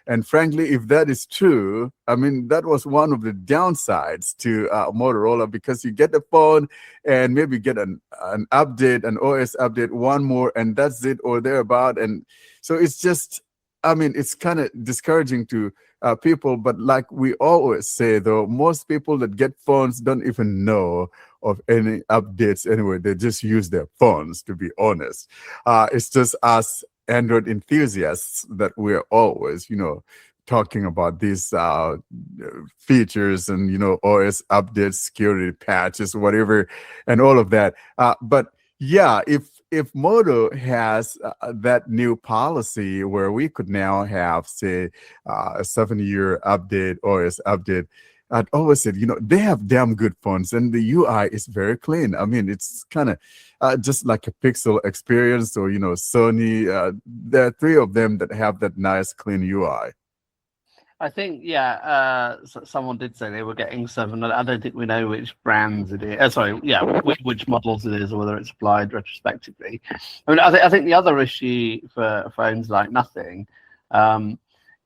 And frankly, if that is true, I mean, that was one of the downsides to Motorola, because you get the phone and maybe get an update, an OS update, one more, and that's it, or thereabout. And so it's just, I mean, it's kind of discouraging to people. But like we always say, though, most people that get phones don't even know of any updates anyway. They just use their phones, to be honest. It's just us Android enthusiasts that we're always, talking about these features and, OS updates, security patches, whatever, and all of that. But yeah, if Moto has that new policy where we could now have, say, a 7-year update, OS update, I'd always said, they have damn good phones and the UI is very clean. I mean, it's kind of just like a Pixel experience, or, Sony. There are 3 of them that have that nice, clean UI. I think, someone did say they were getting 7. I don't think we know which brands it is. Which models it is, or whether it's applied retrospectively. I mean, I think the other issue for phones like Nothing,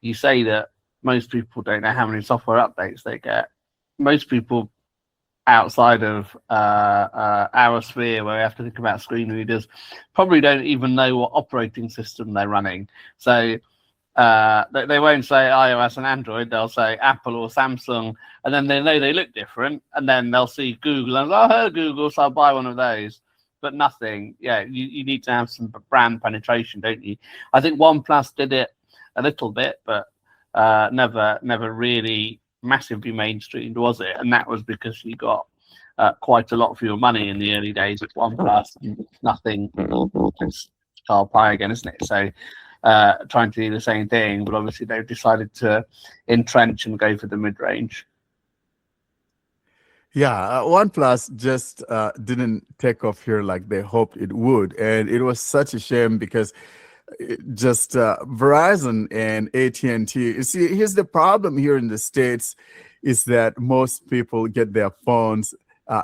you say that most people don't know how many software updates they get. Most people outside of our sphere, where we have to think about screen readers, probably don't even know what operating system they're running. So they won't say iOS and Android, they'll say Apple or Samsung, and then they know they look different, and then they'll see Google and I heard Google, so I'll buy one of those. But Nothing, you need to have some brand penetration, don't you? I think OnePlus did it a little bit, but never really massively mainstreamed, was it? And that was because you got quite a lot for your money in the early days with OnePlus. And Nothing, it's Carl Pye again, isn't it? So trying to do the same thing, but obviously they've decided to entrench and go for the mid-range. Yeah, OnePlus just didn't take off here like they hoped it would, and it was such a shame, because just Verizon and AT&T. You see, here's the problem here in the States, is that most people get their phones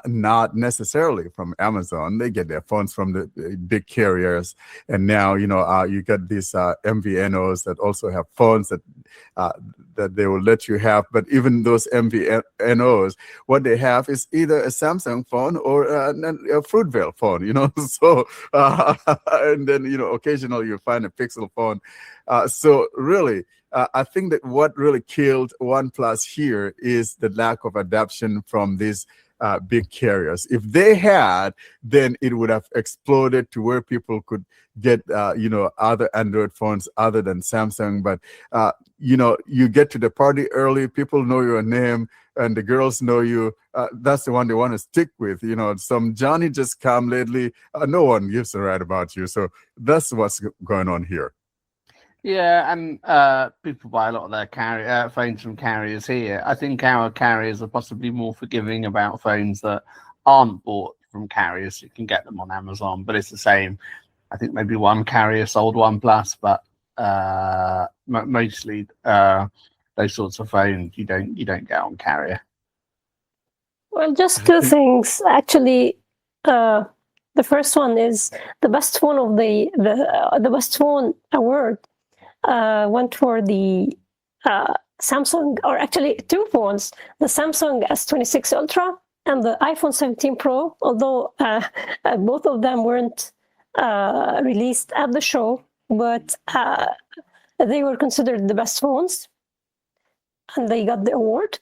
not necessarily from Amazon. They get their phones from the big carriers. And now, you got these MVNOs that also have phones that they will let you have. But even those MVNOs, what they have is either a Samsung phone or a Fruitvale phone, So, and then, occasionally you find a Pixel phone. So really, I think that what really killed OnePlus here is the lack of adoption from these big carriers. If they had, then it would have exploded to where people could get, other Android phones other than Samsung. But, you get to the party early, people know your name, and the girls know you. That's the one they want to stick with. Some Johnny just come lately. No one gives a right about you. So that's what's going on here. Yeah, and people buy a lot of their phones from carriers here. I think our carriers are possibly more forgiving about phones that aren't bought from carriers. You can get them on Amazon, but it's the same. I think maybe one carrier sold OnePlus, but mostly those sorts of phones you don't get on carrier. Well, just 2 things actually. The first one is the best phone of the best phone award went for the Samsung, or actually 2 phones, the Samsung S26 Ultra and the iPhone 17 Pro, although both of them weren't released at the show, but they were considered the best phones, and they got the award.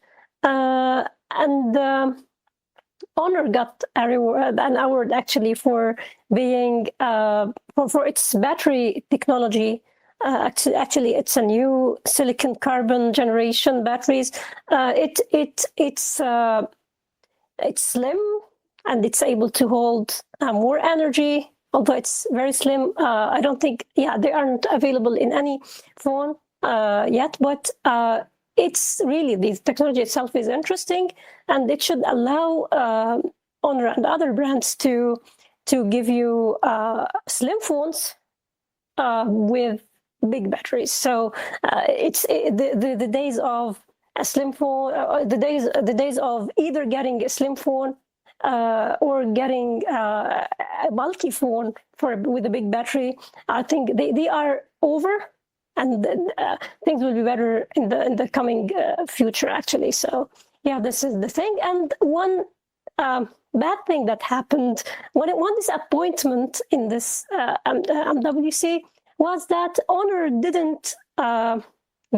Honor got an award actually for being for its battery technology. Actually, it's a new silicon carbon generation batteries. It's slim, and it's able to hold more energy. Although it's very slim, I don't think they aren't available in any phone yet. But it's really, the technology itself is interesting, and it should allow Honor and other brands to give you slim phones with big batteries. So it's the days of a slim phone, the days of either getting a slim phone or getting a bulky phone with a big battery. I think they are over. And things will be better in the coming future, actually. So, this is the thing. And one bad thing that happened, one disappointment in this MWC was that Honor didn't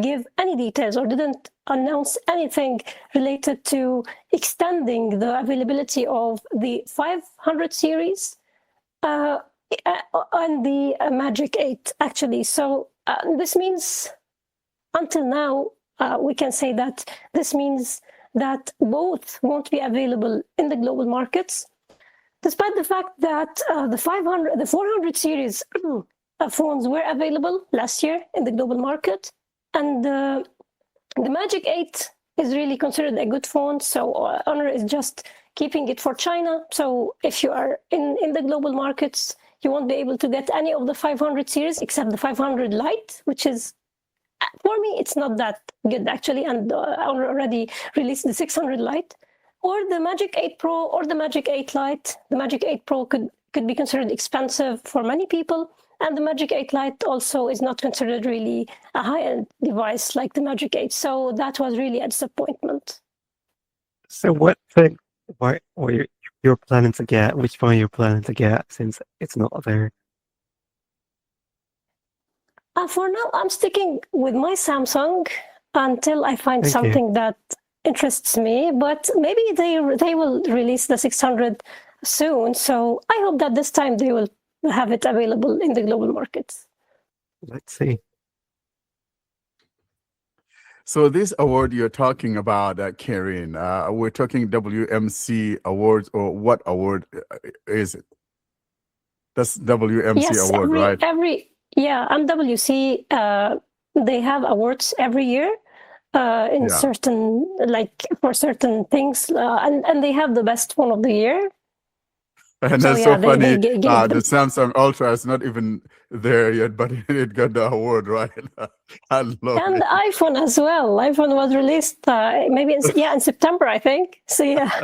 give any details or didn't announce anything related to extending the availability of the 500 series and the Magic 8, actually. So, this means, until now, we can say that this means that both won't be available in the global markets, despite the fact that the 400 series phones were available last year in the global market, and the Magic 8 is really considered a good phone. So Honor is just keeping it for China. So if you are in the global markets, you won't be able to get any of the 500 series except the 500 Lite, which is, for me, it's not that good, actually. And Honor already released the 600 Lite, or the Magic 8 Pro, or the Magic 8 Lite. The Magic 8 Pro could be considered expensive for many people, and the Magic 8 Lite also is not considered really a high-end device like the Magic 8. So that was really a disappointment. So you're planning to get, which one you're planning to get, since it's not there? For now, I'm sticking with my Samsung until I find something that interests me. But maybe they will release the 600 soon. So I hope that this time they will have it available in the global markets. Let's see. So this award you're talking about, Karen, we're talking WMC awards, or what award is it? That's WMC award, right? MWC, they have awards every year in certain, like for certain things, and they have the best phone of the year. And that's so funny. The Samsung Ultra is not even there yet, but it got the award, right? I love it. And the iPhone as well. iPhone was released maybe in September, I think. So yeah.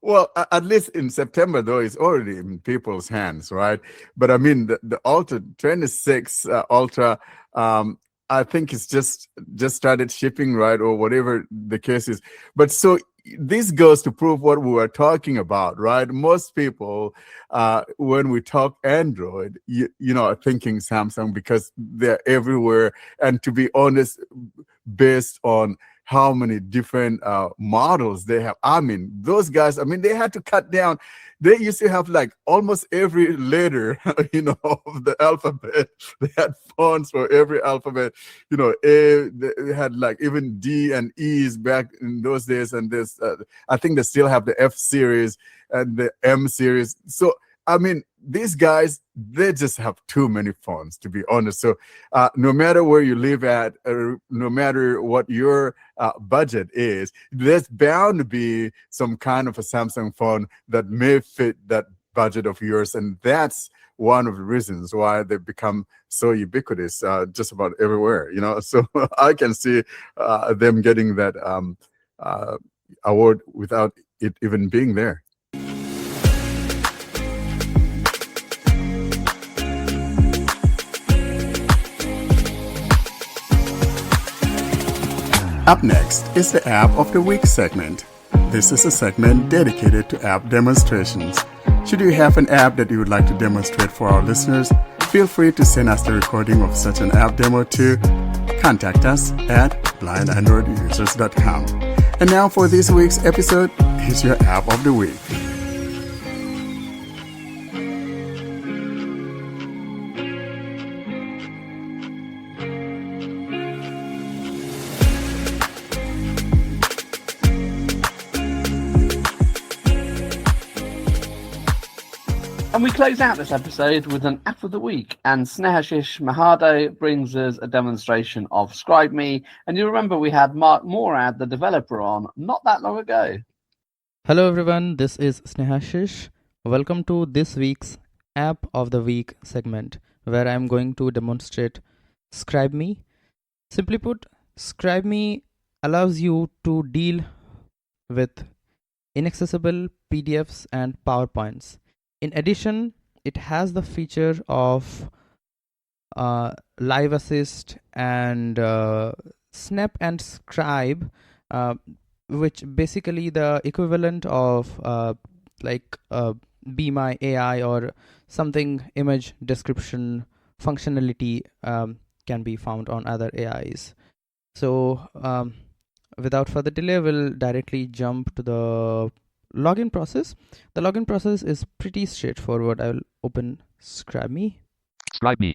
Well, at least in September, though, it's already in people's hands, right? But I mean, the Ultra 26 Ultra, I think it's just started shipping, right, or whatever the case is. But so this goes to prove what we were talking about, right? Most people, when we talk Android, you know, are thinking Samsung because they're everywhere. And to be honest, based on how many different models they have, I mean, those guys, I mean, they had to cut down. They used to have like almost every letter, you know, of the alphabet. They had fonts for every alphabet, you know, they had like even D and E's back in those days. And this, I think they still have the F series and the M series. So, I mean, these guys, they just have too many phones, to be honest. So no matter where you live at, no matter what your budget is, there's bound to be some kind of a Samsung phone that may fit that budget of yours. And that's one of the reasons why they've become so ubiquitous just about everywhere, you know. So I can see them getting that award without it even being there. Up next is the App of the Week segment. This is a segment dedicated to app demonstrations. Should you have an app that you would like to demonstrate for our listeners, feel free to send us the recording of such an app demo to contact us at blindandroidusers.com. And now for this week's episode, here's your app of the week. And we close out this episode with an app of the week, and Snehashish Mahato brings us a demonstration of ScribeMe. And you remember we had Mark Morad, the developer, on not that long ago. Hello everyone, this is Snehashish. Welcome to this week's App of the Week segment, where I am going to demonstrate ScribeMe. Simply put, ScribeMe allows you to deal with inaccessible PDFs and PowerPoints. In addition, it has the feature of live assist and snap and scribe, which basically the equivalent of Be My AI or something image description functionality can be found on other AIs. So without further delay, we'll directly jump to the login process. The login process is pretty straightforward. I will open ScribeMe. ScribeMe.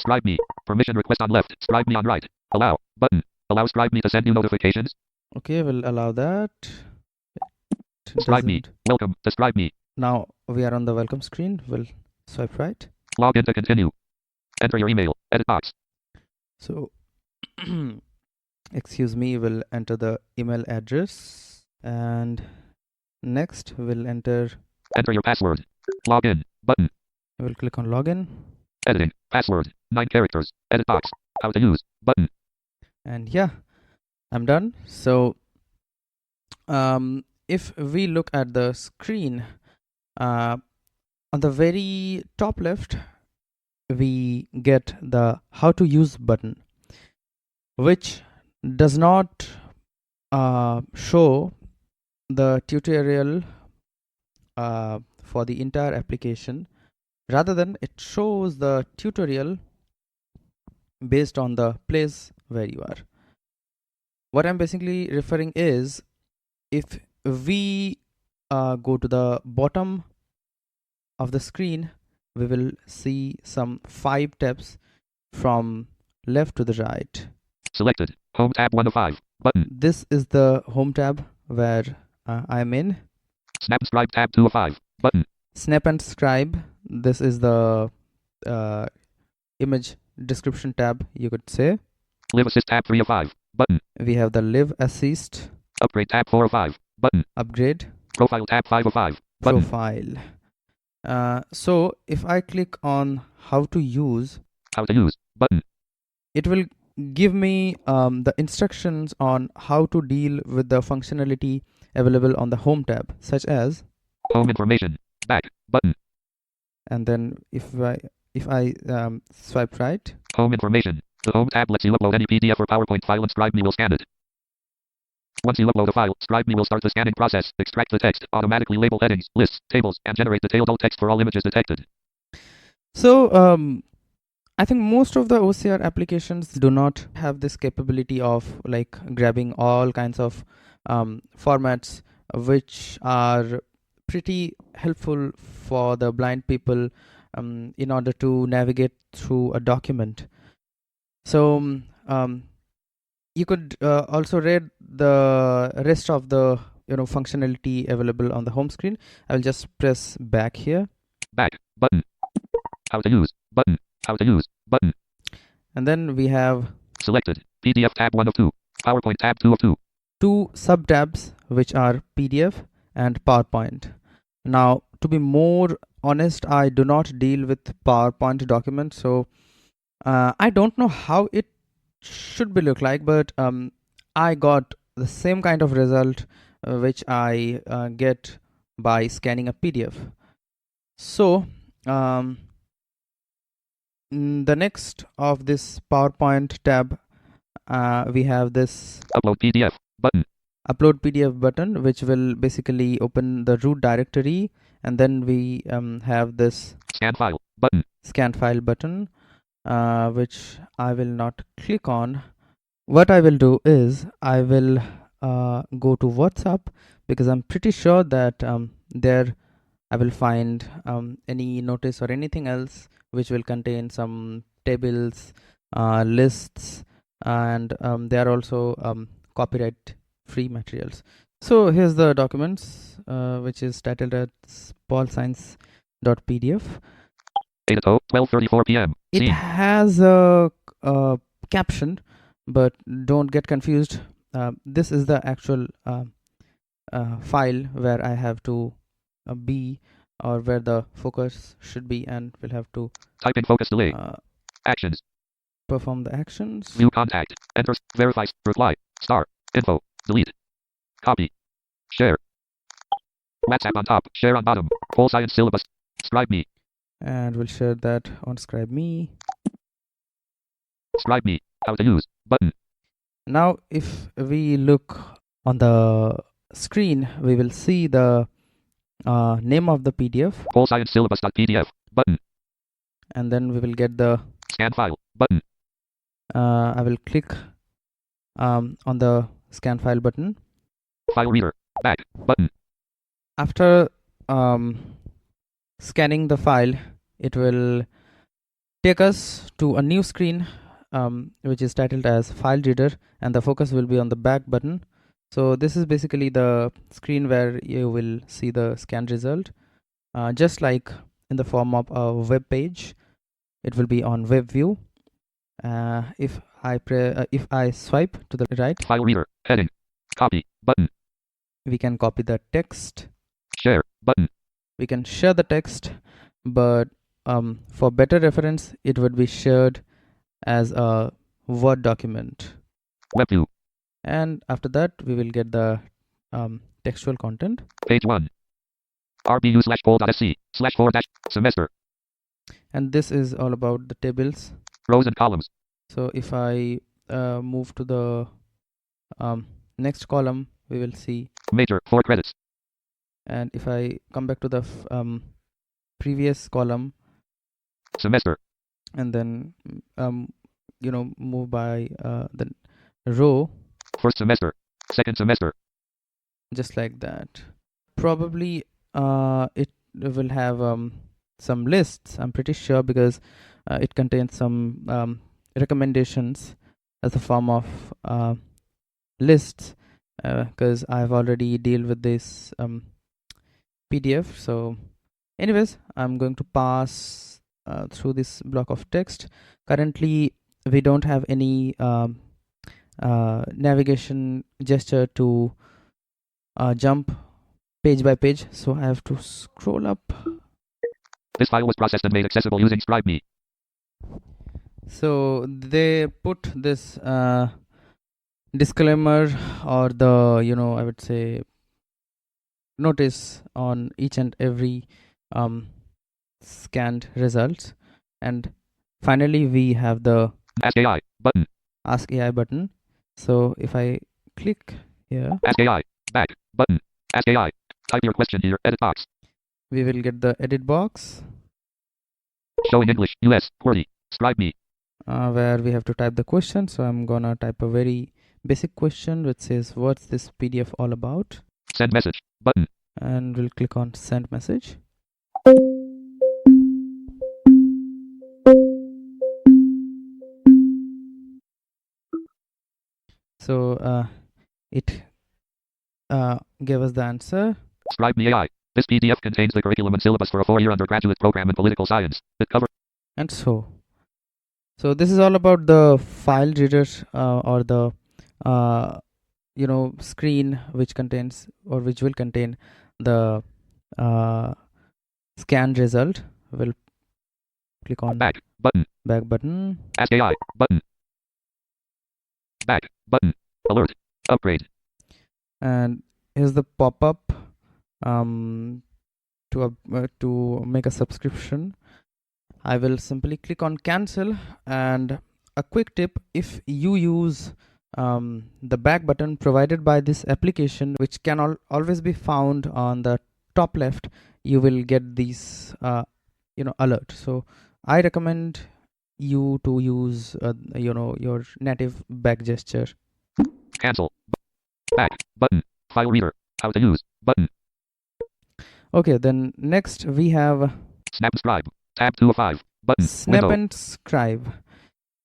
ScribeMe. Permission request on left. ScribeMe on right. Allow. Button. Allow ScribeMe to send you notifications. Okay, we'll allow that. ScribeMe. Welcome to ScribeMe. Now we are on the welcome screen. We'll swipe right. Log in to continue. Enter your email. Edit box. So excuse me, we'll enter the email address, and next we'll enter your password. Log in button. We'll click on login. Editing password 9 characters. Edit box. How to use button. And yeah, I'm done. So if we look at the screen, on the very top left we get the how to use button, which does not show the tutorial for the entire application. Rather than it shows the tutorial based on the place where you are. What I'm basically referring is, if we go to the bottom of the screen, we will see some 5 tabs from left to the right. Selected. Home tab 1 of 5. Button. This is the home tab where I'm in. Snap and scribe tab 2 of 5. Button. Snap and scribe. This is the image description tab, you could say. Live assist tab 3 of 5. Button. We have the live assist. Upgrade tab 4 of 5. Button. Upgrade. Profile tab 5 of 5. Button. Profile. So if I click on how to use button, it will give me the instructions on how to deal with the functionality available on the home tab, such as home information, back button, and then if I swipe right, home information. The home tab lets you upload any PDF or PowerPoint file and ScribeMe will scan it. Once you upload a file, ScribeMe will start the scanning process, extract the text, automatically label headings, lists, tables, and generate detailed alt text for all images detected. So I think most of the OCR applications do not have this capability of like grabbing all kinds of formats, which are pretty helpful for the blind people in order to navigate through a document. So you could also read the rest of the functionality available on the home screen. I'll just press back here. Back button. How to use button. How to use button. And then we have selected PDF tab 1 of 2, PowerPoint tab 2 of 2. 2 sub tabs which are PDF and PowerPoint. Now, to be more honest, I do not deal with PowerPoint documents, so I don't know how it should be look like, but I got the same kind of result which I get by scanning a PDF. So the next of this PowerPoint tab, we have this upload PDF button. Upload PDF button, which will basically open the root directory, and then we have this Scan file button. scan file button, which I will not click on. What I will do is I will go to WhatsApp, because I'm pretty sure that there I will find any notice or anything else which will contain some tables, lists, and they are also copyright free materials. So here's the documents, which is titled as paulscience.pdf. 12:34 p.m. It Scene. has a caption, but don't get confused. This is the actual file where I have to be, or where the focus should be, and we'll have to Type in focus delay. Actions. perform the actions. View contact. Enter. Verify. Reply. Star. Info. Delete. Copy. Share. WhatsApp on top. Share on bottom. Whole science syllabus. ScribeMe. And we'll share that on ScribeMe. ScribeMe. How to use. Button. Now if we look on the screen, we will see the name of the PDF, Whole science syllabus.pdf. Button. and then we will get the Scan file. Button. I will click on the scan file button. File reader. Back. Button. After scanning the file, it will take us to a new screen, which is titled as file reader, and the focus will be on the back button. So this is basically the screen where you will see the scan result, just like in the form of a web page. It will be on web view. If I swipe to the right, File reader. Heading. Copy. Button. we can copy the text. Share. Button. We can share the text, but for better reference, it would be shared as a Word document. Web view. And after that, we will get the textual content. Page 1. RBU/pol.sc/4- semester. And this is all about the tables. Rows and columns. So if I move to the next column, we will see. Major. 4 credits. And if I come back to the previous column, Semester. and then move by the row, First semester. Second semester. just like that. Probably it will have some lists, I'm pretty sure, because it contains some recommendations as a form of lists, because I've already dealt with this PDF. So anyways, I'm going to pass through this block of text. Currently we don't have any navigation gesture to jump page by page, so I have to scroll up. This file was processed and made accessible using ScribeMe. So they put this disclaimer, or the I would say notice on each and every scanned results. And finally we have the Ask AI. Button. Ask AI button. So if I click here, Ask AI. Back. Button. Ask AI. Type your question here. Edit box. we will get the edit box, Show in English. US. QWERTY. ScribeMe. where we have to type the question. So I'm gonna type a very basic question which says, what's this PDF all about? Send message. Button. And we'll click on send message. So it gave us the answer. ScribeMe AI. This PDF contains the curriculum and syllabus for a 4-year undergraduate program in political science. It covers. And so this is all about the file reader, or the screen which contains, or which will contain the scan result. We'll click on Back. Button. back button. Ask AI. Button. Back. Button. Alert. Upgrade. And here's the pop-up to make a subscription. I will simply click on cancel. And a quick tip: if you use the back button provided by this application, which can always be found on the top left, you will get these alert. So I recommend you to use your native back gesture. Cancel. Back. Button. File reader. How to use. Button. Okay, then next we have Snap and Scribe. Tab 2 of 5. Button. Snap Window. and Scribe.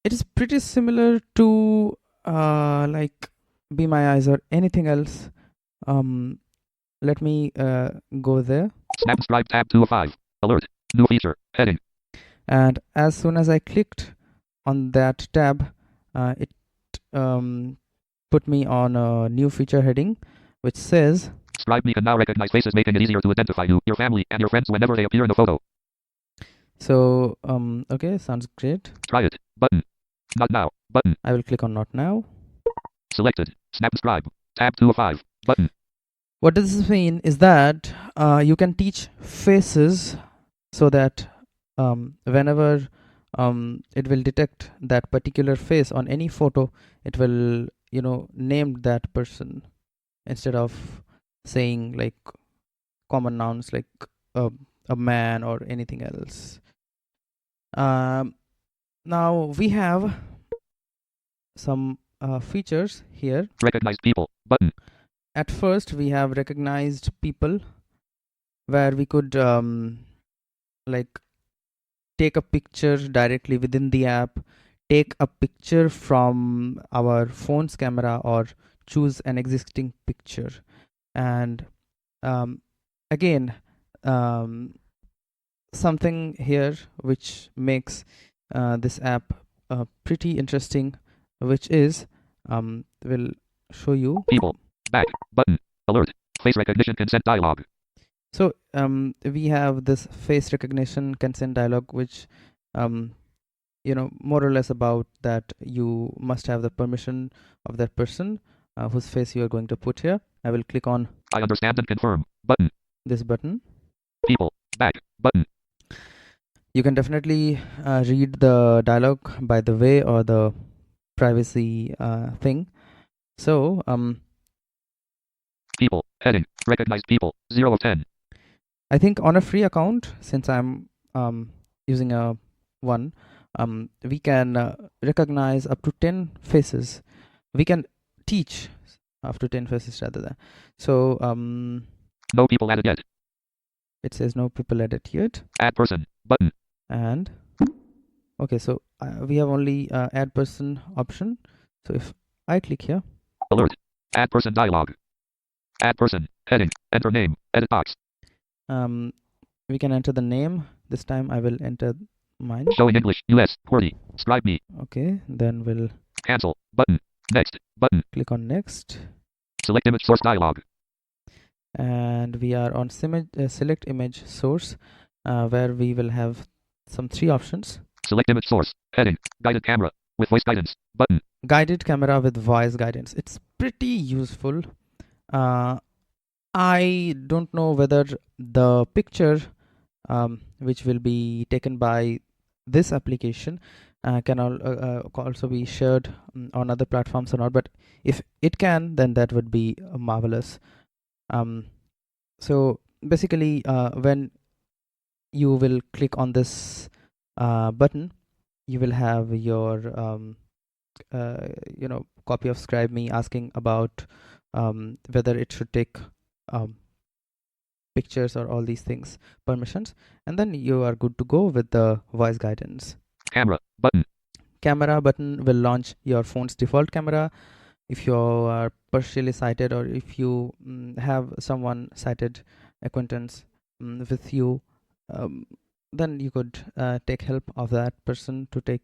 It is pretty similar to like Be My Eyes or anything else. Let me go there. Snap and Scribe. Tab 2 of 5. Alert. New feature. Heading. And as soon as I clicked on that tab, it put me on a new feature heading, which says ScribeMe can now recognize faces, making it easier to identify you, your family, and your friends whenever they appear in a photo. So okay, sounds great. Try it. Button. Not now. Button. I will click on not now. Selected. Snap and Scribe. Tab 2 of 5. Button. What does this mean is that you can teach faces so that whenever it will detect that particular face on any photo, it will name that person instead of saying like common nouns like a man or anything else. Now we have some features here. Recognized people. Button. At first we have recognized people, where we could like take a picture directly within the app, take a picture from our phone's camera, or choose an existing picture. And again, something here which makes this app pretty interesting, which is will show you People. Back. Button. Alert. Face recognition consent dialog. So we have this face recognition consent dialog, which more or less about that you must have the permission of that person whose face you are going to put here. I will click on I understand and confirm. Button. this button. People. Back. Button. You can definitely read the dialog by the way, or the privacy thing. So People. Heading. Recognized people. 0 of 10. I think on a free account, since I'm using a one, we can recognize up to 10 faces. We can teach up to 10 faces rather than. So No people added yet. it says no people added yet. Add person. Button. And okay, so we have only add person option. So if I click here, Alert. Add person dialog. Add person. Heading. Enter name. Edit box. we can enter the name. This time I will enter mine. Showing English. US. QWERTY. ScribeMe. Okay, then we'll Cancel. Button. Next. Button. click on next. Select image source dialog. And we are on select image source, where we will have some 3 options. Select image source. Heading. Guided camera. With voice guidance. Button. Guided camera with voice guidance. It's pretty useful. I don't know whether the picture which will be taken by this application can also be shared on other platforms or not, but if it can, then that would be marvelous. So basically when you will click on this button, you will have your copy of ScribeMe asking about whether it should take pictures or all these things, permissions, and then you are good to go with the voice guidance. Camera. Button. Camera button will launch your phone's default camera. If you are partially sighted, or if you have someone sighted acquaintance with you, then you could take help of that person to take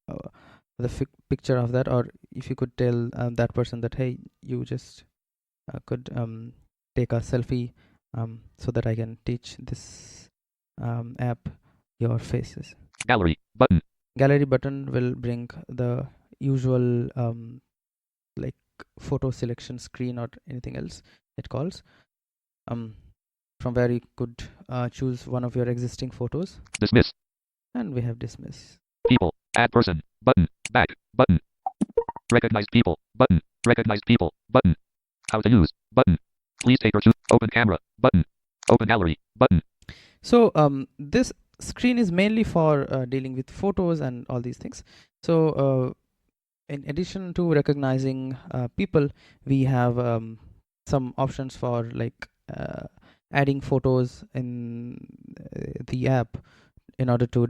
the picture of that, or if you could tell that person that, hey, you just could take a selfie so that I can teach this app your faces. Gallery. Button. Gallery button will bring the usual like photo selection screen or anything else it calls, from where you could choose one of your existing photos. Dismiss. And we have dismiss. People. Add person. Button. Back. Button. Recognized people. Button. Recognized people. Button. How to use. Button. Please take or choose. Open camera. Button. Open gallery. Button. So this screen is mainly for dealing with photos and all these things. So in addition to recognizing people, we have some options for like adding photos in the app in order to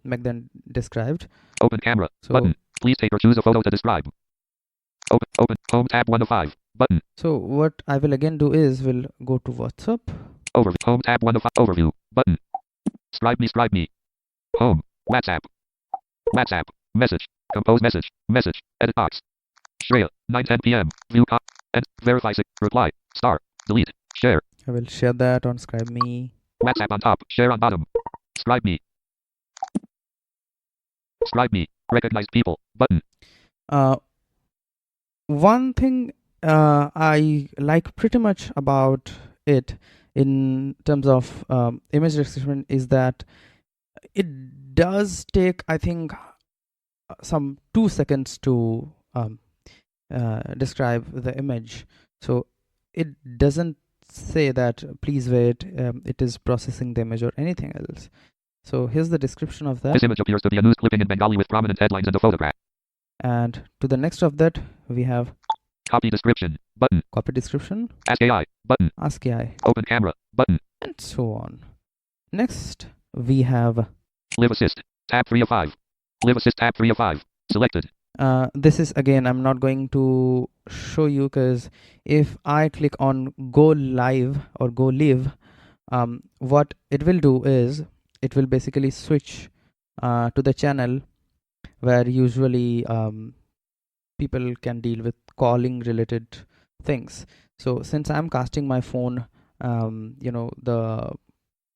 make them described. Open camera. So, Button. Please take or choose a photo to describe. Open. Home tab 1 of 5. Button. So what I will again do is we'll go to WhatsApp. Overview. Home tab 1 of 5. Overview. Button. ScribeMe. Home. WhatsApp. Message. Compose message. Edit box. Shreya. 9:10 p.m. View and verify. Reply. Star. Delete. Share. I will share that on ScribeMe. WhatsApp on top. Share on bottom. ScribeMe. Recognized people. Button. One thing I like pretty much about it in terms of image description is that it does take, I think, some 2 seconds to describe the image. So it doesn't say that please wait, it is processing the image or anything else. So here's the description of that. This image appears to be a news clipping in Bengali with prominent headlines and a photograph. And to the next of that, we have Copy description. Button. copy description, Ask AI. Button. ask AI, Open camera. Button. and so on. Next, we have Live Assist. Tab 3 of 5. Live Assist tab 3 of 5. Selected. this is again, I'm not going to show you because if I click on go live or go live, what it will do is it will basically switch to the channel where usually people can deal with calling related things. So since I'm casting my phone, the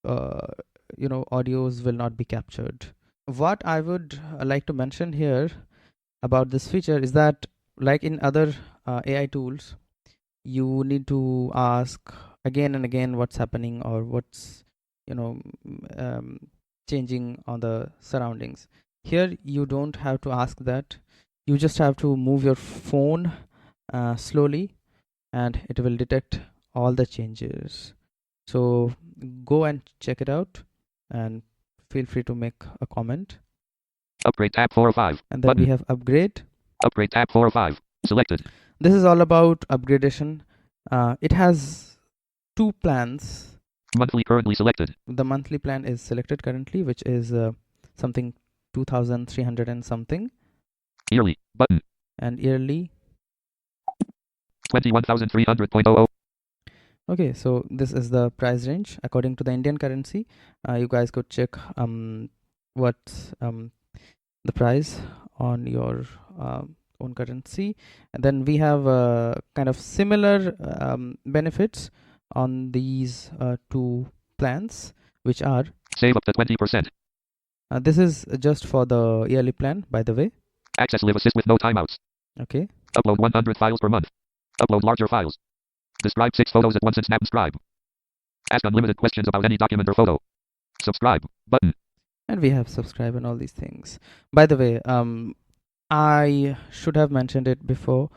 audios will not be captured. What I would like to mention here about this feature is that, like in other AI tools, you need to ask again and again what's happening or what's changing on the surroundings. Here you don't have to ask that. You just have to move your phone slowly and it will detect all the changes. So go and check it out and feel free to make a comment. Upgrade tab 4 of 5. And then Button. we have upgrade. Upgrade tab 4 of 5. Selected. This is all about upgradation. It has 2 plans. Monthly currently selected. The monthly plan is selected currently, which is something 2,300 and something. Yearly. Button. And yearly. 21,300.00. Okay, so this is the price range according to the Indian currency. You guys could check what's the price on your own currency. And then we have kind of similar benefits on these 2 plans, which are Save up to 20%. this is just for the yearly plan, by the way. Access Live Assist with no timeouts. Okay. Upload 100 files per month. Upload larger files. Describe 6 photos at once and snap and scribe. Ask unlimited questions about any document or photo. Subscribe. Button. And we have subscribe and all these things. By the way, I should have mentioned it before.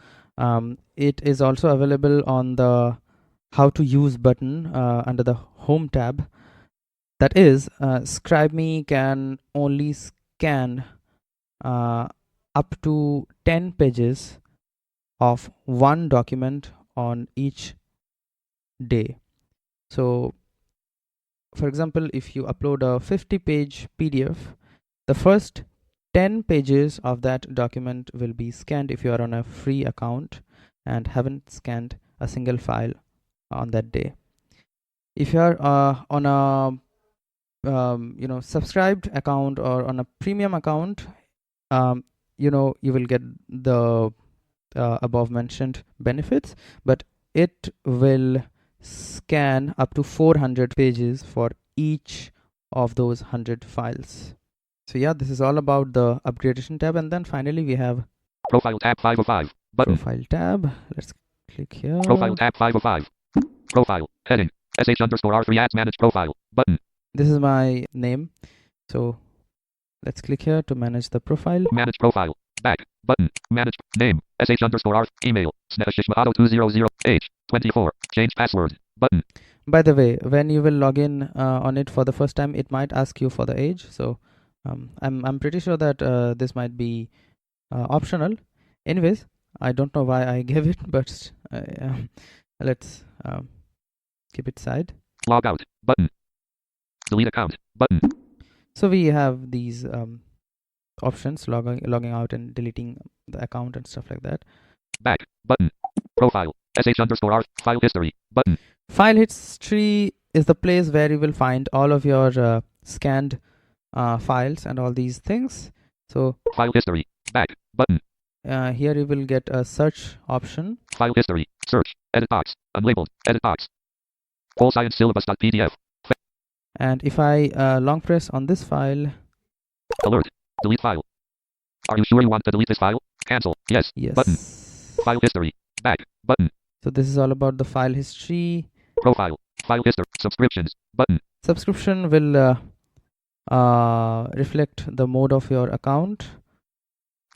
It is also available on the how to use button under the home tab. That is, ScribeMe can only scan up to 10 pages of one document on each day. So for example, if you upload a 50-page PDF, the first 10 pages of that document will be scanned if you are on a free account and haven't scanned a single file on that day. If you are on a subscribed account or on a premium account, you will get the above mentioned benefits, but it will scan up to 400 pages for each of those 100 files. So yeah, this is all about the upgradation tab. And then finally we have Profile tab 5 of 5. Button. profile tab. Let's click here. Profile tab 5 of 5. Profile. Heading. sh_r3 ads manage profile. Button. This is my name. So let's click here to manage the profile. Manage profile. Back. Button. Manage. Name. SH_R. Email. Snehashish Mahato 200. Age. 24. Change password. Button. By the way, when you will log in on it for the first time, it might ask you for the age. So I'm pretty sure that this might be optional. Anyways, I don't know why I gave it, but let's keep it aside. Log out. Button. Delete account. Button. So we have these options, logging out and deleting the account and stuff like that. Back. Button. Profile. SH_R. File history. Button. File history is the place where you will find all of your scanned files and all these things. So file history. Back. Button. Here you will get a search option. File history. Search. Edit box. Unlabeled. Edit box. Whole science syllabus.pdf. And if I long press on this file. Alert. Delete file. Are you sure you want to delete this file? Cancel. Yes. Yes. Button. File history. Back. Button. So this is all about the file history. Profile. File history. Subscriptions. Button. Subscription will reflect the mode of your account.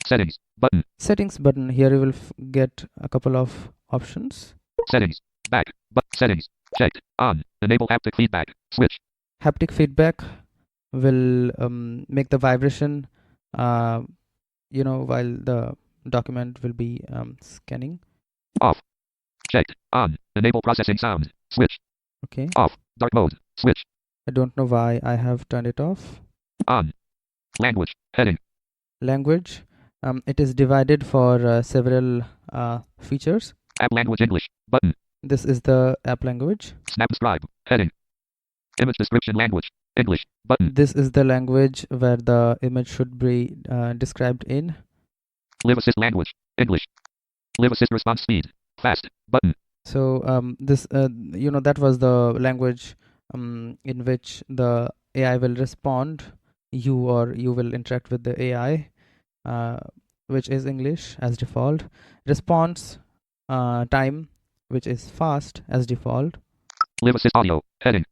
Settings. Button. Settings button. Here you will get a couple of options. Settings. Back. But settings. Checked. On. Enable haptic feedback. Switch. Haptic feedback will make the vibration while the document will be scanning. Off. Checked. On. Enable processing sound. Switch. Okay. Off. Dark mode. Switch. I don't know why I have turned it off. On. Language. Heading. Language. It is divided for several features. App language English. Button. This is the app language. Snap scribe. Heading. Image description language. English. Button. This is the language where the image should be described in. Live assist language. English. Live assist response speed. Fast. Button. So this that was the language in which the AI will respond. You will interact with the AI, which is English as default. Response time, which is fast as default. Live assist audio. Heading.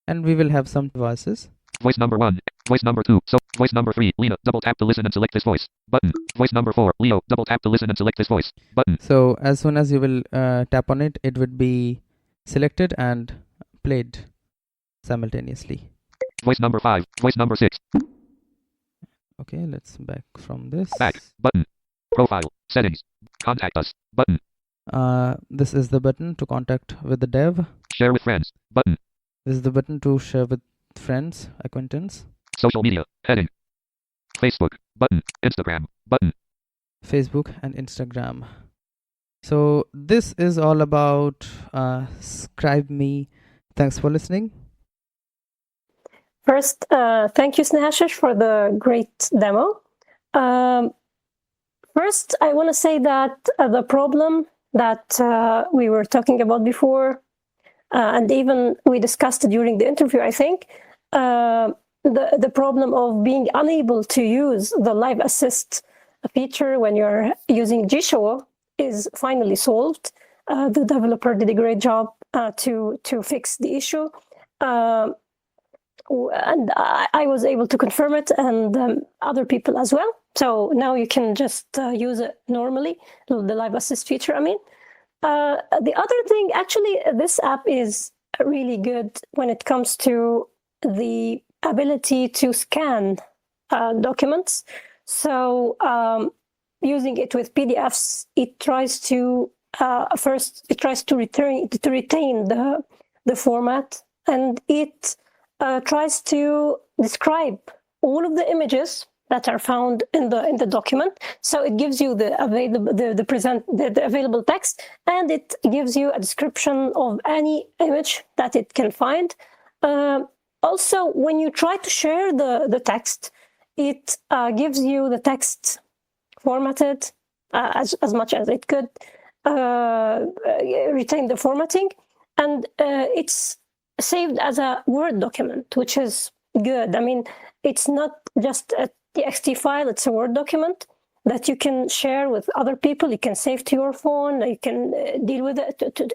And we will have some devices. Voice number 1. Voice number 2. So voice number 3. Lena. Double tap to listen and select this voice. Button. Voice number 4. Leo. Double tap to listen and select this voice. Button. So as soon as you will tap on it, it would be selected and played simultaneously. Voice number 5. Voice number 6. Okay, let's back from this. Back. Button. Profile. Settings. Contact us. Button. This is the button to contact with the dev. Share with friends. Button. This is the button to share with friends, acquaintance. Social media. Heading. Facebook. Button. Instagram. Button. Facebook and Instagram. So this is all about ScribeMe. Thanks for listening. First, thank you, Snehashish, for the great demo. First, I want to say that the problem that we were talking about before, and even we discussed it during the interview, I think, the problem of being unable to use the live assist feature when you're using G-Show is finally solved. The developer did a great job to fix the issue. And I was able to confirm it, and other people as well. So now you can just use it normally, the live assist feature, I mean. The other thing, actually, this app is really good when it comes to the ability to scan documents. So using it with PDFs, it tries to retain the format, and it tries to describe all of the images that are found in the document. So it gives you the available text, and it gives you a description of any image that it can find. Also, when you try to share the text, it gives you the text formatted as much as it could retain the formatting, and it's saved as a Word document, which is good. I mean, it's not just a TXT file, it's a Word document that you can share with other people. You can save to your phone, you can deal with it, to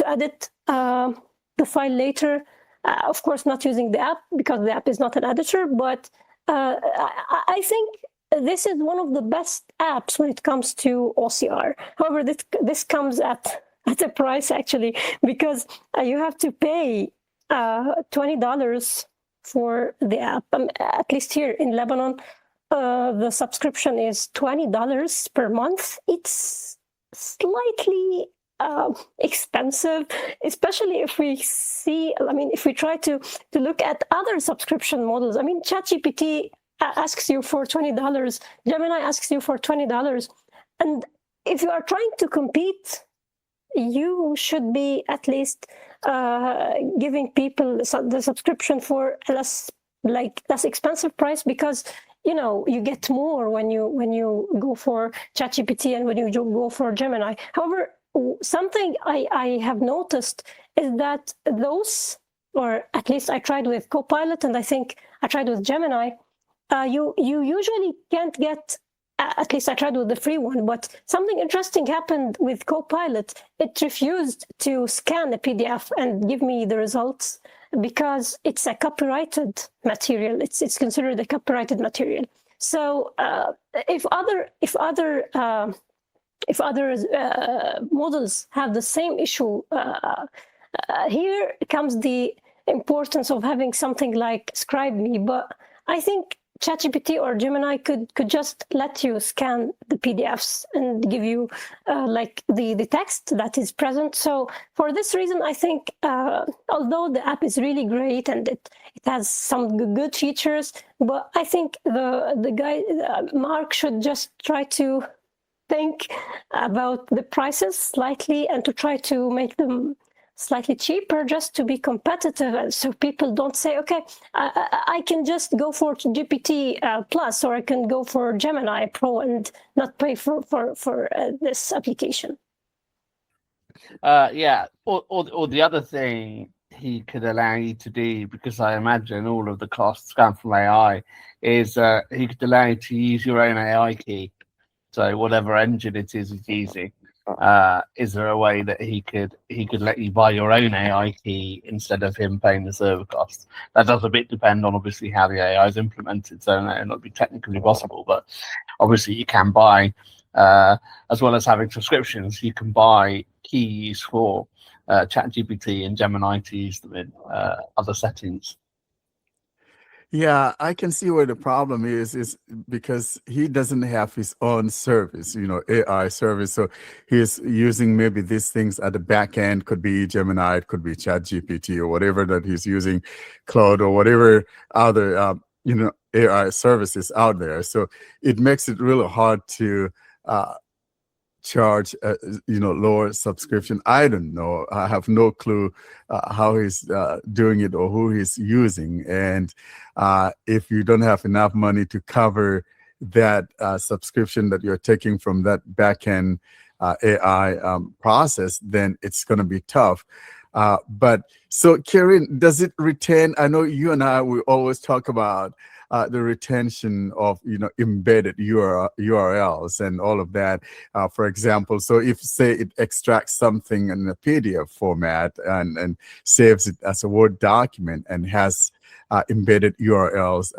edit the file later. Of course, not using the app, because the app is not an editor, but I think this is one of the best apps when it comes to OCR. However, this comes at a price actually, because you have to pay $20 for the app. At least here in Lebanon, the subscription is $20 per month. It's slightly expensive, especially if we see, if we try to look at other subscription models. ChatGPT asks you for $20, Gemini asks you for $20. And if you are trying to compete, you should be at least giving people the subscription for less expensive price, because you get more when you go for ChatGPT and when you go for Gemini. However, something I have noticed is that those, or at least I tried with Copilot and I think I tried with Gemini, you usually can't get, at least I tried with the free one, but something interesting happened with Copilot. It refused to scan the PDF and give me the results because it's a copyrighted material. It's considered a copyrighted material. So if other models have the same issue, here comes the importance of having something like ScribeMe. But I think ChatGPT or Gemini could just let you scan the PDFs and give you the text that is present. So for this reason, I think although the app is really great and it has some good features, but I think the guy Mark should just try to think about the prices slightly and to try to make them slightly cheaper just to be competitive, and so people don't say, okay, I can just go for GPT Plus, or I can go for Gemini Pro and not pay for this application. Or the other thing he could allow you to do, because I imagine all of the costs come from AI, is he could allow you to use your own AI key. So whatever engine it is he's using, is there a way that he could let you buy your own AI key instead of him paying the server costs? That does a bit depend on obviously how the AI is implemented, so it may not be technically possible, but obviously you can buy, as well as having subscriptions, you can buy keys for ChatGPT and Gemini to use them in other settings. Yeah, I can see where the problem is because he doesn't have his own service, AI service. So he's using maybe these things at the back end, could be Gemini, it could be ChatGPT or whatever that he's using, Claude or whatever other, AI services out there. So it makes it really hard to charge lower subscription. I don't know. I have no clue how he's doing it or who he's using. And if you don't have enough money to cover that subscription that you're taking from that backend AI process, then it's going to be tough. But so, Karen, does it retain? I know you and I, we always talk about the retention of embedded URLs and all of that. For example, so if say it extracts something in a PDF format and saves it as a Word document and has embedded URLs,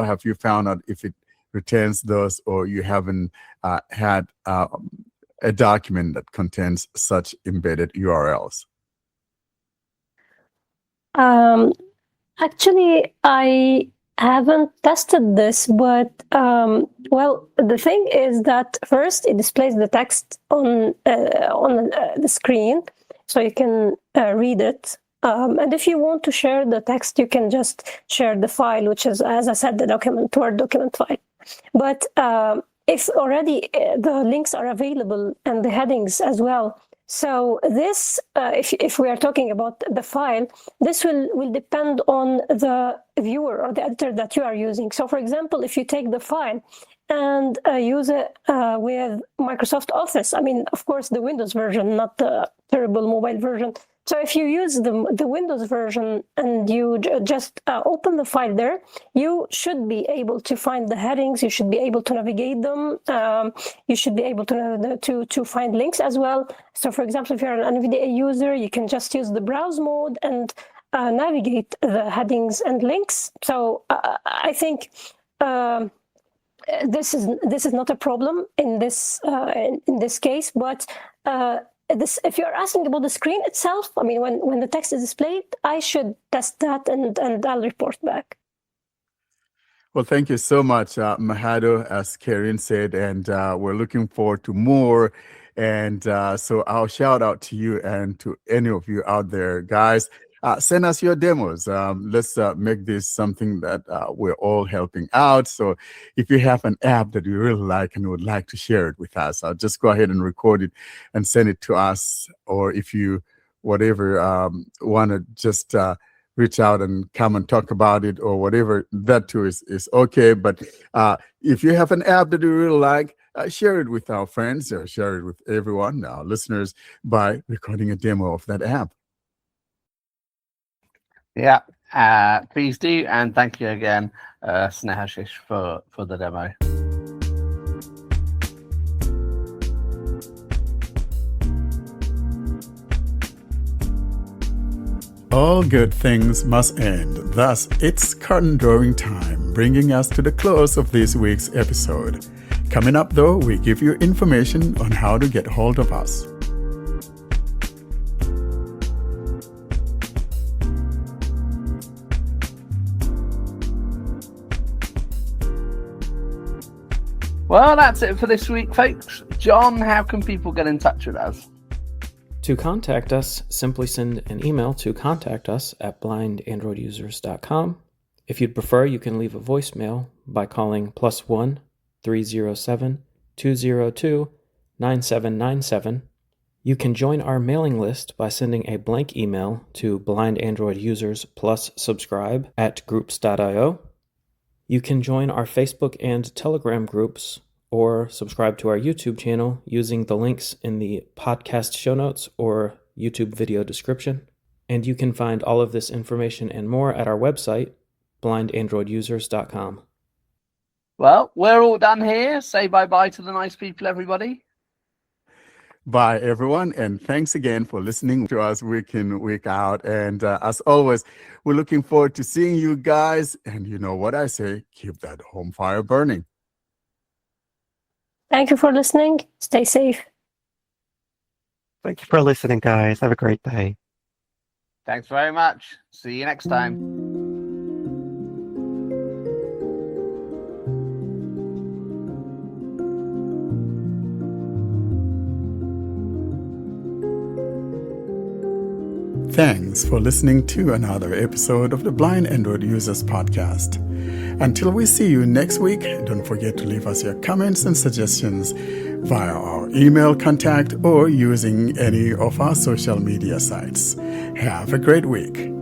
have you found out if it retains those, or you haven't had a document that contains such embedded URLs? Actually, I haven't tested this, but the thing is that first it displays the text on the screen, so you can read it. And if you want to share the text, you can just share the file, which is, as I said, the Word document file. But if already the links are available and the headings as well. So this, if we are talking about the file, this will depend on the viewer or the editor that you are using. So for example, if you take the file and use it with Microsoft Office, of course, the Windows version, not the terrible mobile version. So if you use the Windows version and you just open the file there, you should be able to find the headings. You should be able to navigate them. You should be able to find links as well. So for example, if you're an NVDA user, you can just use the browse mode and navigate the headings and links. So I think this is not a problem in this case, but if you're asking about the screen itself, I mean, when the text is displayed, I should test that and I'll report back. Well, thank you so much, Mahato, as Karen said, and we're looking forward to more. And so I'll shout out to you and to any of you out there, guys. Send us your demos. Let's make this something that we're all helping out. So if you have an app that you really like and would like to share it with us, just go ahead and record it and send it to us. Or if you, whatever, want to just reach out and come and talk about it or whatever, that too is okay. But if you have an app that you really like, share it with our friends or share it with everyone, our listeners, by recording a demo of that app. Yeah, please do, and thank you again, Snehashish, for the demo. All good things must end. Thus, it's curtain drawing time, bringing us to the close of this week's episode. Coming up, though, we give you information on how to get hold of us. Well, that's it for this week, folks. John, how can people get in touch with us? To contact us, simply send an email to contactus@blindandroidusers.com. If you'd prefer, you can leave a voicemail by calling +1 307 202 9797. You can join our mailing list by sending a blank email to blindandroidusers plus subscribe @groups.io. You can join our Facebook and Telegram groups or subscribe to our YouTube channel using the links in the podcast show notes or YouTube video description. And you can find all of this information and more at our website, blindandroidusers.com. Well, we're all done here. Say bye-bye to the nice people, everybody. Bye, everyone, and thanks again for listening to us week in, week out. And as always, we're looking forward to seeing you guys. And you know what I say, keep that home fire burning. Thank you for listening. Stay safe. Thank you for listening, guys. Have a great day. Thanks very much. See you next time. Thanks for listening to another episode of the Blind Android Users Podcast. Until we see you next week, don't forget to leave us your comments and suggestions via our email contact or using any of our social media sites. Have a great week.